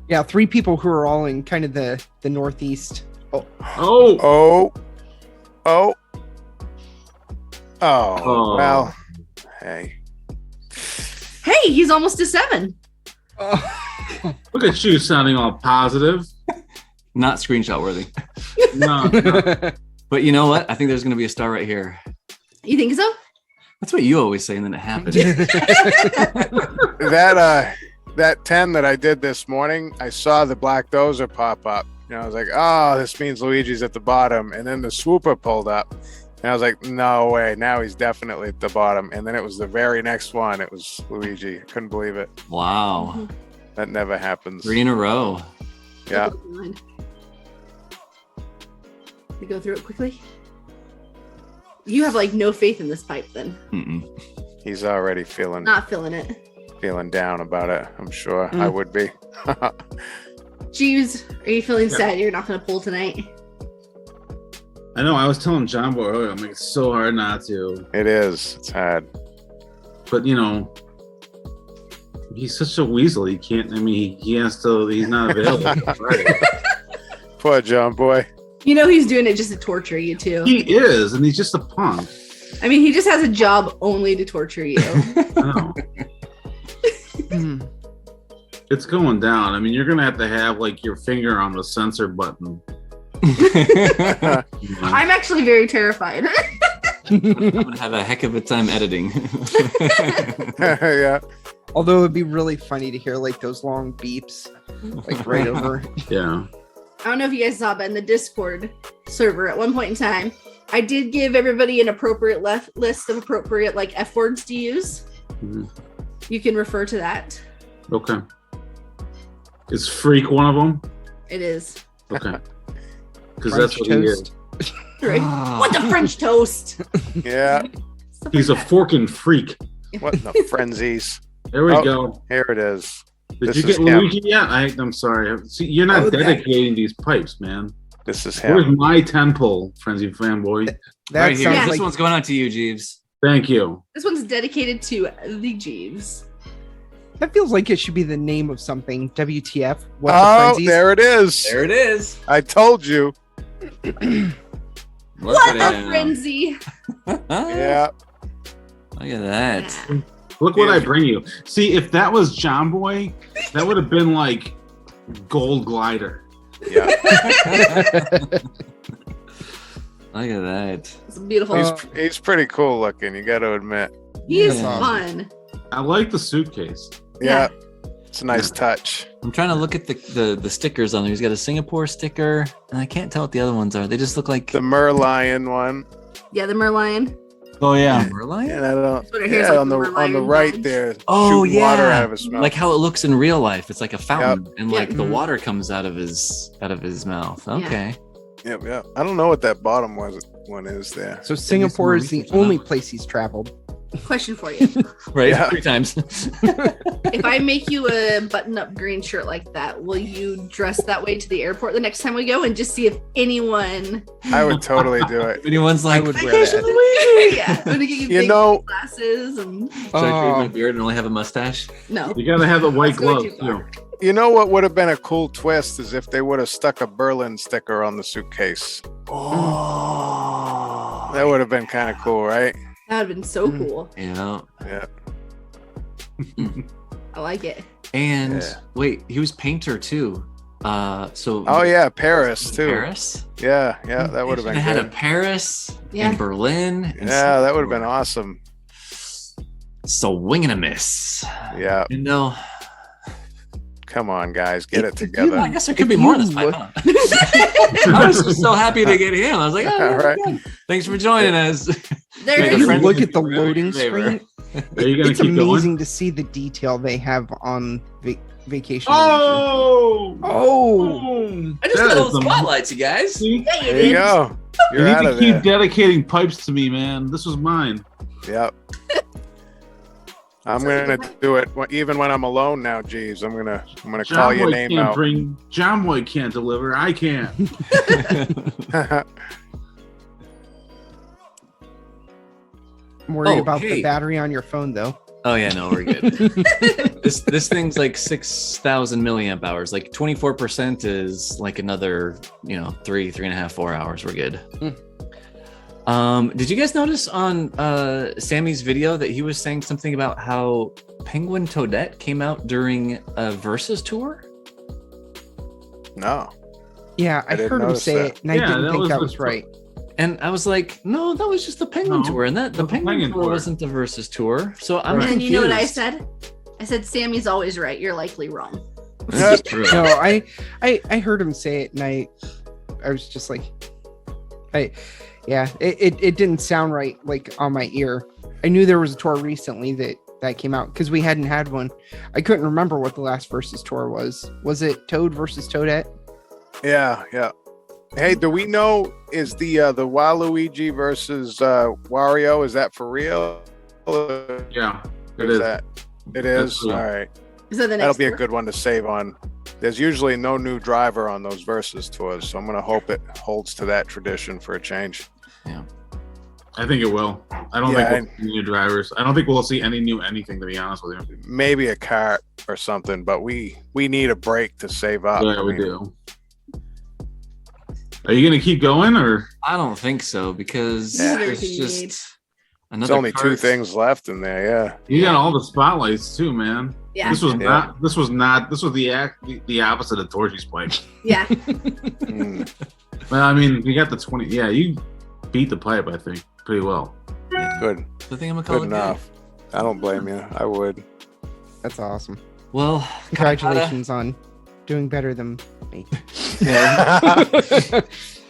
Speaker 5: Yeah, 3 people who are all in kind of the northeast.
Speaker 1: Oh,
Speaker 2: Oh.
Speaker 1: Oh.
Speaker 2: Well. Hey.
Speaker 3: Hey, he's almost a 7.
Speaker 1: look at you sounding all positive.
Speaker 4: not screenshot worthy.
Speaker 1: No,
Speaker 4: But you know what? I think there's going to be a star right here.
Speaker 3: You think so?
Speaker 4: That's what you always say, and then it happened.
Speaker 2: That 10 that I did this morning, I saw the black dozer pop up. I was like, oh, this means Luigi's at the bottom. And then the swooper pulled up. And I was like, no way. Now he's definitely at the bottom. And then it was the very next one. It was Luigi. I couldn't believe it.
Speaker 4: Wow.
Speaker 2: That never happens.
Speaker 4: 3 in a row.
Speaker 2: Yeah.
Speaker 3: We go through it quickly. You have like no faith in this pipe then.
Speaker 4: Mm-mm.
Speaker 2: He's already feeling
Speaker 3: Not feeling it.
Speaker 2: down about it. I'm sure I would be.
Speaker 3: Jeeves, are you feeling
Speaker 1: Yeah.
Speaker 3: sad you're not going to pull tonight?
Speaker 1: I know. I was telling John Boy earlier, I'm like, it's so hard not to.
Speaker 2: It is. It's hard.
Speaker 1: But he's such a weasel. He can't. I mean, he has to. He's not available. Right.
Speaker 2: Poor John Boy.
Speaker 3: You know he's doing it just to torture you too.
Speaker 1: He is, and he's just a punk.
Speaker 3: I mean, he just has a job only to torture you.
Speaker 1: I know. It's going down. I mean, you're gonna have to have like your finger on the censor button.
Speaker 3: I'm actually very terrified.
Speaker 4: I'm gonna have a heck of a time editing.
Speaker 2: Yeah.
Speaker 5: Although it'd be really funny to hear like those long beeps, like right over.
Speaker 1: Yeah.
Speaker 3: I don't know if you guys saw, but in the Discord server at one point in time, I did give everybody an appropriate list of appropriate like F words to use.
Speaker 1: Mhm.
Speaker 3: You can refer to that.
Speaker 1: Okay. Is freak one of them?
Speaker 3: It is.
Speaker 1: Okay. Because that's
Speaker 5: French
Speaker 1: what he is.
Speaker 5: toast.
Speaker 3: Right. What the French toast?
Speaker 2: Yeah.
Speaker 3: Stuff
Speaker 1: He's
Speaker 3: like
Speaker 1: a
Speaker 3: that.
Speaker 1: forking freak.
Speaker 2: What in the frenzies?
Speaker 1: There we
Speaker 2: Oh.
Speaker 1: go.
Speaker 2: Here it is.
Speaker 1: Did
Speaker 2: This
Speaker 1: you
Speaker 2: is
Speaker 1: get
Speaker 2: him.
Speaker 1: Luigi yet? I'm sorry. See, you're not
Speaker 5: Oh, that-
Speaker 1: dedicating these pipes, man.
Speaker 2: This is
Speaker 1: Where's
Speaker 2: him.
Speaker 1: my 10 pull, Frenzy fanboy?
Speaker 5: That
Speaker 4: right here.
Speaker 5: sounds
Speaker 4: This
Speaker 5: like
Speaker 4: one's going out to you, Geeves.
Speaker 1: Thank you.
Speaker 3: This one's dedicated to the Geeves.
Speaker 5: that feels like it should be the name of something. WTF? What the
Speaker 2: Oh,
Speaker 5: frenzies?
Speaker 2: there it is.
Speaker 6: There it is.
Speaker 2: I told you.
Speaker 4: Look
Speaker 3: What
Speaker 4: at
Speaker 3: a
Speaker 4: him.
Speaker 3: frenzy!
Speaker 2: Yeah.
Speaker 4: Look at that.
Speaker 3: Yeah.
Speaker 1: Look what I bring you. See, if that was John Boy, that would have been like Gold Glider.
Speaker 2: Yeah.
Speaker 4: Look at that.
Speaker 3: It's beautiful.
Speaker 2: He's pretty cool looking, you got to admit.
Speaker 3: He's
Speaker 4: Yeah.
Speaker 3: fun.
Speaker 1: I like the suitcase.
Speaker 2: Yeah. It's a nice touch.
Speaker 4: I'm trying to look at the stickers on there. He's got a Singapore sticker, and I can't tell what the other ones are. They just look like
Speaker 2: The Merlion one.
Speaker 3: Yeah, the Merlion.
Speaker 1: Oh yeah.
Speaker 4: Merlion?
Speaker 2: And I don't.
Speaker 3: That's what it hears,
Speaker 2: Yeah,
Speaker 3: like
Speaker 2: on the
Speaker 3: Merlion
Speaker 2: right
Speaker 3: badge.
Speaker 2: there.
Speaker 4: Oh,
Speaker 2: shooting water
Speaker 4: yeah.
Speaker 2: out of his mouth.
Speaker 4: Like how it looks in real life. It's like a fountain, and like the
Speaker 5: Mhm.
Speaker 4: water comes out of his mouth. Okay.
Speaker 2: Yep, yep. I don't know what that bottom one is there.
Speaker 5: So Singapore is the
Speaker 4: research on
Speaker 5: only
Speaker 4: that.
Speaker 5: place he's traveled.
Speaker 3: Question for you.
Speaker 4: Right?
Speaker 2: Yeah.
Speaker 4: 3 times.
Speaker 3: If I make you a button-up green shirt like that, will you dress that way to the airport the next time we go and just see if anyone?
Speaker 2: I would totally do it.
Speaker 4: If anyone's like,
Speaker 5: would wear
Speaker 4: "Vacation
Speaker 5: that."
Speaker 4: Luigi!"
Speaker 3: Yeah, I'm gonna get you
Speaker 2: You
Speaker 3: big
Speaker 2: know,
Speaker 3: glasses and
Speaker 4: Should I shave my
Speaker 5: Oh,
Speaker 4: beard and only have a mustache?
Speaker 3: no.
Speaker 1: You gotta have the white
Speaker 3: Let's go
Speaker 1: gloves
Speaker 3: too
Speaker 1: too.
Speaker 3: far.
Speaker 2: you know what would have been a cool twist is if they would have stuck a Berlin sticker on the suitcase.
Speaker 4: Oh.
Speaker 2: That would have been kind of cool, right?
Speaker 3: That would have been so
Speaker 5: Mm.
Speaker 3: cool.
Speaker 4: Yeah.
Speaker 2: Yeah.
Speaker 3: I like it.
Speaker 4: And
Speaker 2: Yeah.
Speaker 4: wait, he was painter too. So
Speaker 2: Oh yeah, Paris too.
Speaker 4: Paris.
Speaker 2: Yeah, yeah, that would have
Speaker 4: They
Speaker 2: been
Speaker 4: had a
Speaker 2: good.
Speaker 4: Paris
Speaker 3: Yeah.
Speaker 4: and Berlin. And
Speaker 2: Yeah, that would have been
Speaker 4: Singapore.
Speaker 2: awesome.
Speaker 4: Swing and a miss.
Speaker 2: Yeah,
Speaker 4: You know,
Speaker 2: come on, guys, get it
Speaker 5: If you
Speaker 2: together.
Speaker 4: well, I guess there could
Speaker 5: If
Speaker 4: be more in
Speaker 5: you
Speaker 4: this pipe.
Speaker 5: look-
Speaker 4: Huh? I was just so happy to get him. I was like, oh, yeah,
Speaker 2: Right.
Speaker 4: good. Thanks for joining us.
Speaker 3: There
Speaker 4: Make
Speaker 5: if
Speaker 4: a
Speaker 5: you
Speaker 4: friend
Speaker 5: look
Speaker 4: with
Speaker 5: at the
Speaker 4: you,
Speaker 5: loading
Speaker 4: favor.
Speaker 5: screen,
Speaker 1: Are you gonna
Speaker 5: it's
Speaker 1: keep
Speaker 5: amazing
Speaker 1: going?
Speaker 5: to see the detail they have on vacation.
Speaker 1: Oh!
Speaker 5: Oh,
Speaker 1: Boom!
Speaker 6: I just
Speaker 1: That
Speaker 6: got all
Speaker 1: is
Speaker 6: the
Speaker 1: the-
Speaker 6: spotlights, you guys.
Speaker 1: See?
Speaker 3: Yeah, you
Speaker 2: There you
Speaker 3: did.
Speaker 2: go.
Speaker 1: You
Speaker 2: You're
Speaker 1: need
Speaker 2: out
Speaker 1: to
Speaker 2: of
Speaker 1: keep
Speaker 2: there.
Speaker 1: dedicating pipes to me, man. This was mine.
Speaker 2: Yep. I'm gonna do it even when I'm alone now, Jeeves. I'm gonna call
Speaker 1: John
Speaker 2: your
Speaker 1: Boy
Speaker 2: name
Speaker 1: can't
Speaker 2: out.
Speaker 1: bring. John Boy can't deliver. I can't.
Speaker 5: I'm worried
Speaker 4: Oh,
Speaker 5: about
Speaker 4: hey.
Speaker 5: the battery on your phone though.
Speaker 4: Oh yeah, no, we're good. this thing's like 6,000 milliamp hours. Like 24% is like another, 3.5, 4 hours. We're good. Did you guys notice on Sammy's video that he was saying something about how Penguin Toadette came out during a Versus tour?
Speaker 2: No.
Speaker 5: Yeah, I
Speaker 2: didn't
Speaker 5: heard him
Speaker 2: notice
Speaker 5: say
Speaker 2: that.
Speaker 5: it, and I
Speaker 1: Yeah,
Speaker 5: didn't
Speaker 1: that
Speaker 5: think
Speaker 1: was
Speaker 5: that
Speaker 1: the
Speaker 5: was right.
Speaker 4: And I was like, no, that was just the Penguin
Speaker 1: No,
Speaker 4: tour, and that the
Speaker 1: that's the
Speaker 4: Penguin
Speaker 1: Penguin
Speaker 4: tour
Speaker 1: tour.
Speaker 4: wasn't the Versus tour. So I'm
Speaker 1: Right.
Speaker 3: And then you know what I
Speaker 4: confused.
Speaker 3: said? I said Sammy's always right. You're likely wrong.
Speaker 4: This is true.
Speaker 5: No, I heard him say it, and I was just like, it didn't sound right like on my ear. I knew there was a tour recently that came out because we hadn't had one. I couldn't remember what the last Versus tour was. Was it Toad versus Toadette?
Speaker 2: Yeah, yeah. Hey, do we know is the Waluigi versus Wario? Is that for real? Or
Speaker 1: Yeah, it
Speaker 2: is
Speaker 1: is.
Speaker 2: that? It is.
Speaker 1: real.
Speaker 2: All right.
Speaker 3: Is that the next
Speaker 2: That'll be a
Speaker 3: tour?
Speaker 2: good one to save on. There's usually no new driver on those versus tours, so I'm gonna hope it holds to that tradition for a change.
Speaker 1: I think it will. I don't
Speaker 2: Yeah,
Speaker 1: think we'll see new drivers. I don't think we'll see any new anything, to be honest with you.
Speaker 2: Maybe a cart or something, but we need a break to save up.
Speaker 1: Yeah,
Speaker 2: I
Speaker 1: we
Speaker 2: mean,
Speaker 1: do. Are you gonna keep going, or
Speaker 4: I don't think so because
Speaker 2: Yeah.
Speaker 4: there's
Speaker 3: Everything you need.
Speaker 4: just
Speaker 2: There's
Speaker 4: another
Speaker 2: only two
Speaker 4: cart.
Speaker 2: things left in there. Yeah.
Speaker 1: you got all the spotlights too, man?
Speaker 3: Yeah.
Speaker 1: This was
Speaker 2: Yeah.
Speaker 1: not. This was not. This was the opposite of Torchie's pipe.
Speaker 3: Yeah.
Speaker 2: Mm.
Speaker 1: But I mean, you got the 20. Yeah, you beat the pipe. I think pretty well.
Speaker 2: Good.
Speaker 4: I think I'm gonna call
Speaker 2: Good
Speaker 4: it good.
Speaker 2: enough. I don't blame you. I would.
Speaker 5: That's awesome.
Speaker 4: Well,
Speaker 5: Congratulations on doing better than me.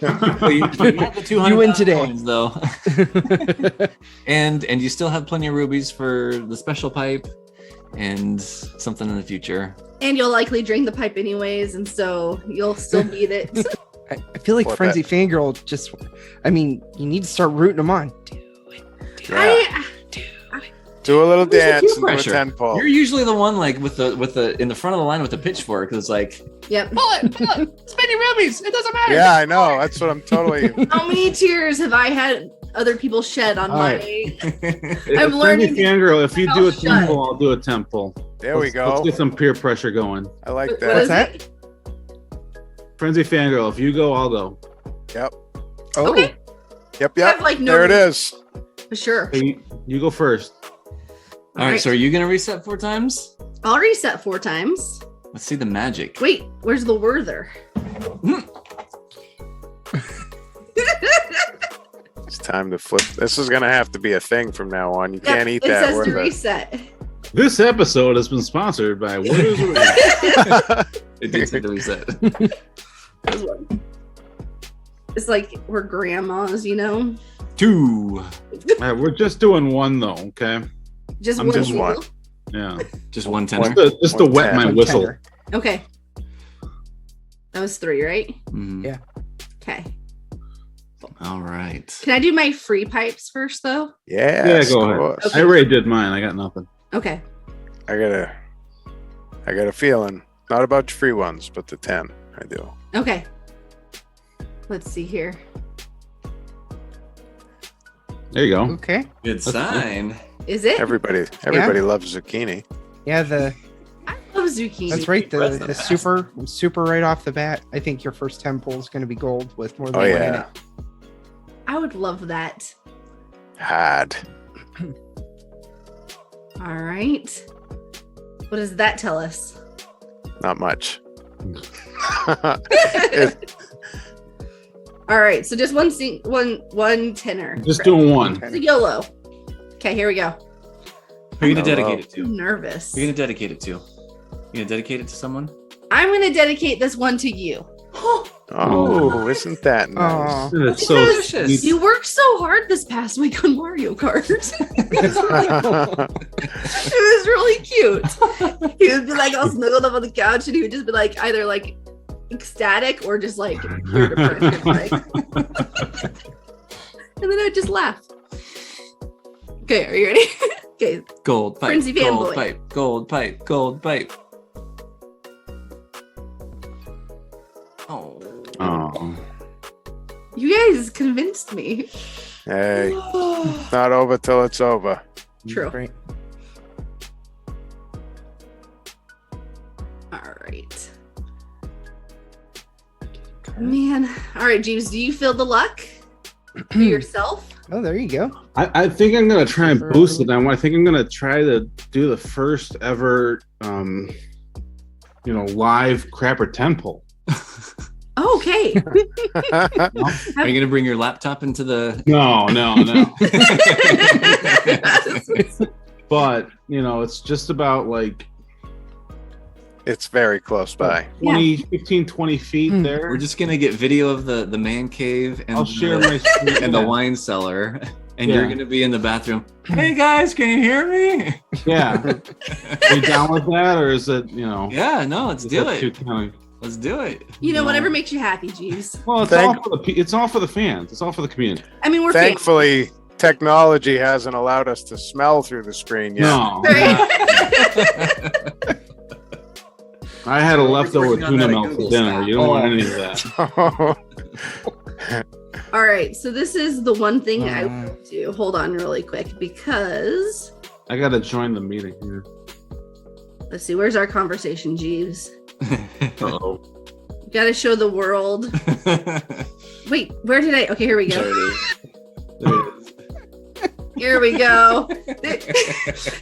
Speaker 4: well, you got the 200
Speaker 5: You win today.
Speaker 4: coins, though, and you still have plenty of rubies for the special pipe and something in the future.
Speaker 3: And you'll likely drink the pipe anyways, and so you'll still beat it.
Speaker 5: I feel like
Speaker 2: What
Speaker 5: Frenzy Fangirl you need to start rooting them on.
Speaker 2: Yeah. Do a little
Speaker 4: Where's the
Speaker 2: dance
Speaker 4: peer
Speaker 2: and do a
Speaker 4: pressure?
Speaker 2: 10 pull.
Speaker 4: You're usually the one like with the in the front of the line with the pitchfork. It's like
Speaker 3: Yep.
Speaker 4: pull it, spin your rubies. It doesn't matter.
Speaker 2: Yeah, I know. That's what I'm totally.
Speaker 3: How many tears have I had other people shed on
Speaker 1: All
Speaker 3: my? I'm learning.
Speaker 1: Frenzy Fangirl, if you do a
Speaker 3: Shut.
Speaker 1: temple, I'll do a temple.
Speaker 2: There we
Speaker 1: Let's
Speaker 2: go.
Speaker 1: get some peer pressure going.
Speaker 2: I like
Speaker 3: What
Speaker 2: that.
Speaker 3: is
Speaker 5: that?
Speaker 3: it?
Speaker 1: Frenzy Fangirl, if you go, I'll go.
Speaker 2: Yep.
Speaker 5: Oh,
Speaker 3: Okay.
Speaker 2: Yep.
Speaker 3: I
Speaker 2: Yep.
Speaker 3: have, like, no
Speaker 2: There it
Speaker 3: reason-
Speaker 2: is.
Speaker 3: For sure.
Speaker 1: Hey, you go first.
Speaker 4: All right, so are you gonna reset 4 times?
Speaker 3: I'll reset 4 times.
Speaker 4: Let's see the magic.
Speaker 3: Wait, where's the Werther?
Speaker 2: It's time to flip. This is gonna have to be a thing from now on. You
Speaker 3: Yep,
Speaker 2: can't eat
Speaker 3: it
Speaker 2: that.
Speaker 3: says to
Speaker 2: Worth it.
Speaker 3: reset.
Speaker 1: This episode has been sponsored by What is It?
Speaker 4: It did say the reset.
Speaker 3: This one. It's like we're grandmas, you know?
Speaker 4: 2.
Speaker 1: All right, we're just doing one though, okay?
Speaker 3: Just
Speaker 1: I'm
Speaker 3: one.
Speaker 1: just
Speaker 3: rule.
Speaker 2: one.
Speaker 1: Yeah.
Speaker 4: Just one
Speaker 1: Just
Speaker 4: tenor.
Speaker 1: to wet my
Speaker 2: One
Speaker 1: whistle.
Speaker 5: tenor.
Speaker 3: Okay. That was 3, right?
Speaker 4: Mhm.
Speaker 5: Yeah.
Speaker 3: Okay.
Speaker 4: All right.
Speaker 3: Can I do my free pipes first, though?
Speaker 2: Yeah.
Speaker 1: Go ahead.
Speaker 3: Okay.
Speaker 1: I already did mine. I got nothing.
Speaker 3: Okay.
Speaker 2: I got a feeling. Not about your free ones, but the 10. I do.
Speaker 3: Okay. Let's see here.
Speaker 1: There you go.
Speaker 5: Okay.
Speaker 4: Good sign.
Speaker 3: Is it?
Speaker 2: Everybody loves zucchini.
Speaker 5: Yeah,
Speaker 3: I love zucchini.
Speaker 5: that's right.
Speaker 4: That's
Speaker 5: The
Speaker 4: the
Speaker 5: super right off the bat. I think your first 10 pull is going to be gold with more than
Speaker 2: Oh
Speaker 5: one in
Speaker 2: yeah.
Speaker 5: it.
Speaker 3: I would love that.
Speaker 2: Hard.
Speaker 3: All right. What does that tell us?
Speaker 2: Not much.
Speaker 3: All right. So just one tenor.
Speaker 1: Just doing one.
Speaker 3: It's a YOLO. Okay, here we go.
Speaker 4: Who are you gonna
Speaker 2: Oh,
Speaker 4: dedicate it
Speaker 3: I'm
Speaker 4: to?
Speaker 3: nervous.
Speaker 4: Who are you gonna dedicate it to? You gonna dedicate it to someone?
Speaker 3: I'm going to dedicate this one to you.
Speaker 2: Oh, isn't that nice?
Speaker 5: Oh,
Speaker 1: It's so
Speaker 4: Delicious.
Speaker 1: sweet.
Speaker 3: You worked so hard this past week on Mario Kart. It was really cute. He would be like all snuggled up on the couch and he would just be like either like ecstatic or just like pure depression, like. And then I'd just laugh. Okay, are you ready? Okay.
Speaker 4: Gold pipe.
Speaker 3: Frenzy
Speaker 4: Gold
Speaker 3: fanboy.
Speaker 4: pipe. Gold pipe. Gold pipe. Oh.
Speaker 1: Oh.
Speaker 3: You guys convinced me.
Speaker 2: Hey, not over till it's over.
Speaker 3: True.
Speaker 5: Great.
Speaker 3: All right. Man. All right, Jeeves, do you feel the luck for yourself?
Speaker 5: Oh, there you go.
Speaker 1: I think I'm gonna try and
Speaker 5: For-
Speaker 1: boost it. I think I'm gonna try to do the first ever, live crapper temple.
Speaker 3: Oh, okay.
Speaker 4: Are you gonna bring your laptop into the?
Speaker 1: No. But it's just about like
Speaker 2: It's very close by.
Speaker 1: 15, 20 feet
Speaker 5: Hmm.
Speaker 1: there.
Speaker 4: We're just gonna get video of the man cave and
Speaker 1: I'll share
Speaker 4: the,
Speaker 1: my screen.
Speaker 4: and the wine cellar, and you're
Speaker 1: Yeah.
Speaker 4: gonna be in the bathroom. Hey guys, can you hear me?
Speaker 1: Yeah. Are you down with that, or is it
Speaker 4: Yeah, no, let's
Speaker 1: is
Speaker 4: do
Speaker 1: that too
Speaker 4: it.
Speaker 1: county?
Speaker 4: Let's do it.
Speaker 3: You know,
Speaker 1: No.
Speaker 3: whatever makes you happy, Jeeves.
Speaker 1: Well, it's
Speaker 2: Thank-
Speaker 1: all for the fans. It's all for the community.
Speaker 3: I mean, we're fans.
Speaker 2: Thankfully, technology hasn't allowed us to smell through the screen yet.
Speaker 1: No.
Speaker 3: Right?
Speaker 1: I had a
Speaker 4: We're
Speaker 1: leftover
Speaker 4: working on
Speaker 1: tuna
Speaker 4: that at
Speaker 1: melt for
Speaker 4: Google
Speaker 1: dinner.
Speaker 4: Stack.
Speaker 1: You don't want any of that.
Speaker 3: All right, so this is the one thing I
Speaker 5: Uh,
Speaker 3: will do. Hold on really quick because
Speaker 1: I gotta join the meeting here.
Speaker 3: let's see, where's our conversation, Jeeves?
Speaker 1: Uh-oh.
Speaker 3: Gotta show the world. Wait, where did I? Okay, here we
Speaker 4: There
Speaker 3: go.
Speaker 4: it is. There it is.
Speaker 3: Here we go.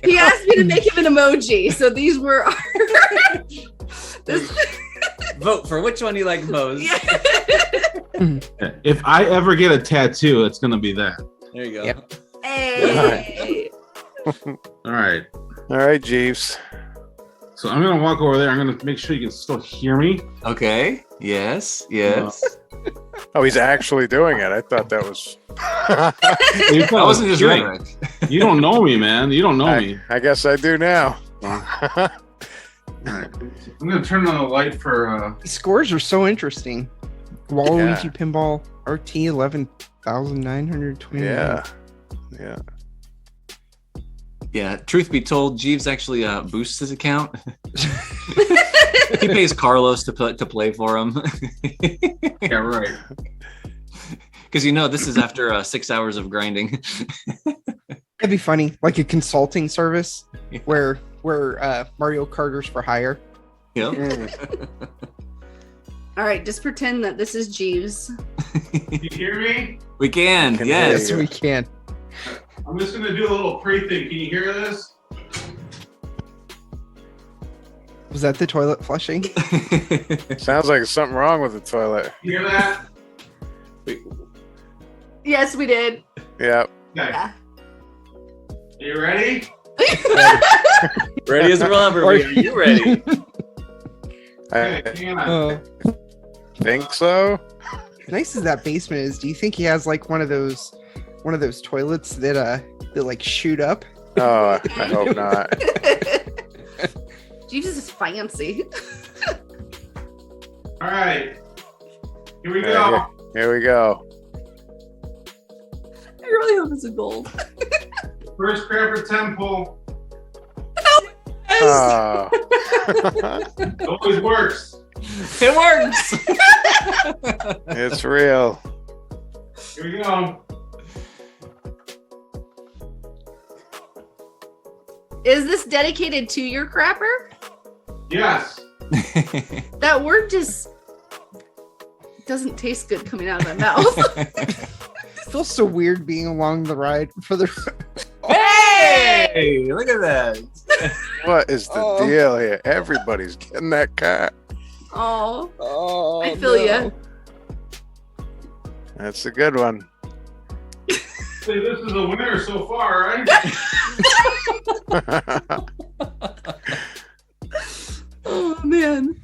Speaker 3: He asked me to make him an emoji, so these were our. This...
Speaker 4: Vote for which one you like most.
Speaker 1: If I ever get a tattoo, it's gonna be that.
Speaker 4: There you go.
Speaker 5: Yep.
Speaker 3: Hey.
Speaker 1: All right.
Speaker 2: All right, Jeeves.
Speaker 1: So I'm gonna walk over there. I'm gonna make sure you can still hear me.
Speaker 4: Okay. Yes. Yes.
Speaker 2: Oh, he's actually doing it. I thought that was.
Speaker 1: That
Speaker 4: That wasn't just rhetoric.
Speaker 1: You don't know me, man. You don't know me.
Speaker 2: I guess I do now.
Speaker 1: All right. I'm gonna turn on the light for.
Speaker 5: These scores are so interesting. Waluigi Pinball RT 11,920.
Speaker 2: Yeah. Yeah.
Speaker 4: Yeah, truth be told, Geeves actually boosts his account. He pays Carlos to play for him.
Speaker 1: Yeah, right.
Speaker 4: Because this is after 6 hours of grinding.
Speaker 5: That'd be funny, like a consulting service where Mario Karters for hire.
Speaker 4: Yep.
Speaker 2: Mm.
Speaker 3: All right, just pretend that this is Jeeves.
Speaker 1: Can you hear me?
Speaker 4: We can.
Speaker 2: Can
Speaker 4: Yes.
Speaker 5: Yes, we can.
Speaker 1: I'm just gonna do a little pre-thing. Can you hear this?
Speaker 5: Was that the toilet flushing?
Speaker 2: Sounds like something wrong with the toilet.
Speaker 1: You hear that?
Speaker 3: Yes, we did.
Speaker 2: Yeah.
Speaker 1: Okay.
Speaker 3: Yeah.
Speaker 1: Are you ready?
Speaker 6: Ready as a rubber. Are you ready?
Speaker 2: I
Speaker 1: Okay, hang on.
Speaker 2: think so.
Speaker 5: Nice as that basement is, do you think he has like one of those toilets that like shoot up?
Speaker 2: Oh, I hope not.
Speaker 3: Jeeves is fancy.
Speaker 1: All right. Here we
Speaker 2: Okay,
Speaker 1: go.
Speaker 2: Here we go.
Speaker 3: I really hope it's a gold.
Speaker 1: First Crapper Temple.
Speaker 2: Oh.
Speaker 1: Always works.
Speaker 4: It works.
Speaker 2: It's real.
Speaker 1: Here we go.
Speaker 3: Is this dedicated to your crapper?
Speaker 1: Yes.
Speaker 3: That word just doesn't taste good coming out of my mouth.
Speaker 5: It feels so weird being along the ride for the.
Speaker 4: Hey, look at that.
Speaker 2: What is the
Speaker 5: Oh.
Speaker 2: deal here? Everybody's getting that car.
Speaker 3: Oh,
Speaker 5: Oh,
Speaker 3: I feel ya.
Speaker 2: That's a good one.
Speaker 1: Say this is a winner so far, right?
Speaker 3: Oh man.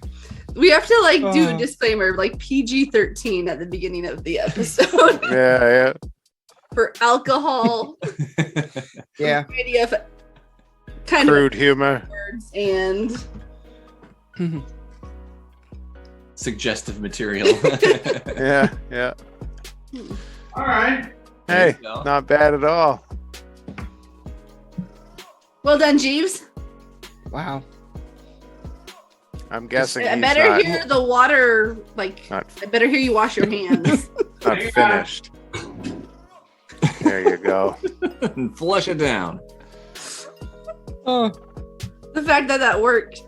Speaker 3: We have to like do a
Speaker 5: Oh.
Speaker 3: disclaimer like PG-13 at the beginning of the episode
Speaker 2: Yeah.
Speaker 3: for alcohol,
Speaker 5: Yeah.
Speaker 3: variety of kind
Speaker 2: Crude humor.
Speaker 3: of words and
Speaker 4: Suggestive material.
Speaker 2: Yeah.
Speaker 1: All right.
Speaker 2: Hey,
Speaker 4: There you go.
Speaker 2: not bad at all.
Speaker 3: well done, Jeeves.
Speaker 5: Wow.
Speaker 2: I'm guessing
Speaker 3: I
Speaker 2: he's
Speaker 3: better
Speaker 2: not,
Speaker 3: hear the water like
Speaker 2: not,
Speaker 3: I better hear you wash your hands.
Speaker 2: not finished. There you go.
Speaker 4: And flush it down.
Speaker 5: Oh.
Speaker 3: The fact that that worked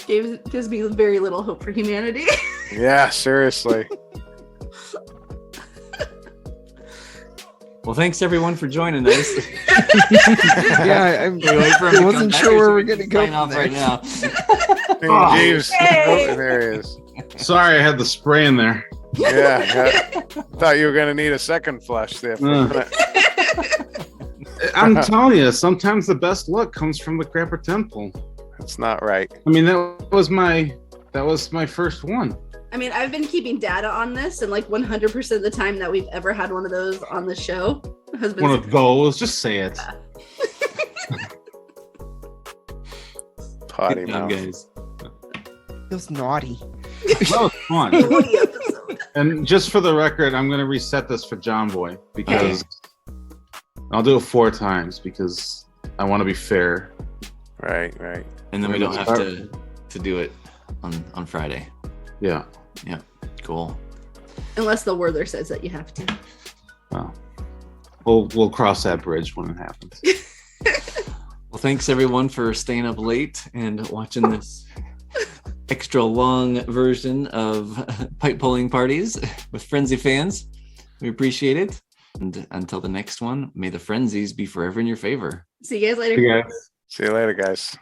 Speaker 3: gives me very little hope for humanity.
Speaker 2: Yeah, seriously.
Speaker 4: Well, thanks everyone for joining us.
Speaker 5: Yeah,
Speaker 4: We wait for him to
Speaker 5: I
Speaker 4: come
Speaker 5: wasn't
Speaker 4: back,
Speaker 5: sure
Speaker 4: or
Speaker 5: where
Speaker 4: should
Speaker 5: we're
Speaker 4: we
Speaker 5: gonna
Speaker 4: just
Speaker 5: go
Speaker 4: sign
Speaker 5: from
Speaker 4: off
Speaker 5: there.
Speaker 4: right now.
Speaker 2: Hey,
Speaker 1: Oh.
Speaker 2: Geeves.
Speaker 3: Yay.
Speaker 2: Oh, there he is.
Speaker 1: Sorry, I had the spray in there.
Speaker 2: Yeah. Thought you were gonna need a second flush there for a minute.
Speaker 1: I'm telling you, sometimes the best luck comes from the Crapper Temple.
Speaker 2: That's not right.
Speaker 1: I mean, that was my first one.
Speaker 3: I mean, I've been keeping data on this, and like 100% of the time that we've ever had one of those on the show has been
Speaker 1: One of those. Just say it.
Speaker 2: Potty
Speaker 4: Good job,
Speaker 2: mouth.
Speaker 4: guys.
Speaker 5: Feels naughty.
Speaker 1: That was fun.
Speaker 3: the episode.
Speaker 1: And just for the record, I'm going to reset this for John Boy because I'll do it 4 times because I want to be fair.
Speaker 2: Right.
Speaker 4: And then we don't have to do it on Friday.
Speaker 1: Yeah.
Speaker 4: Cool.
Speaker 3: Unless the Werther says that you have to.
Speaker 1: Well, we'll cross that bridge when it happens.
Speaker 4: Well, thanks everyone for staying up late and watching this extra long version of pipe pulling parties with Frenzy fans. We appreciate it. And until the next one, may the frenzies be forever in your favor.
Speaker 3: See you guys later.
Speaker 1: Yeah.
Speaker 2: See you later, guys.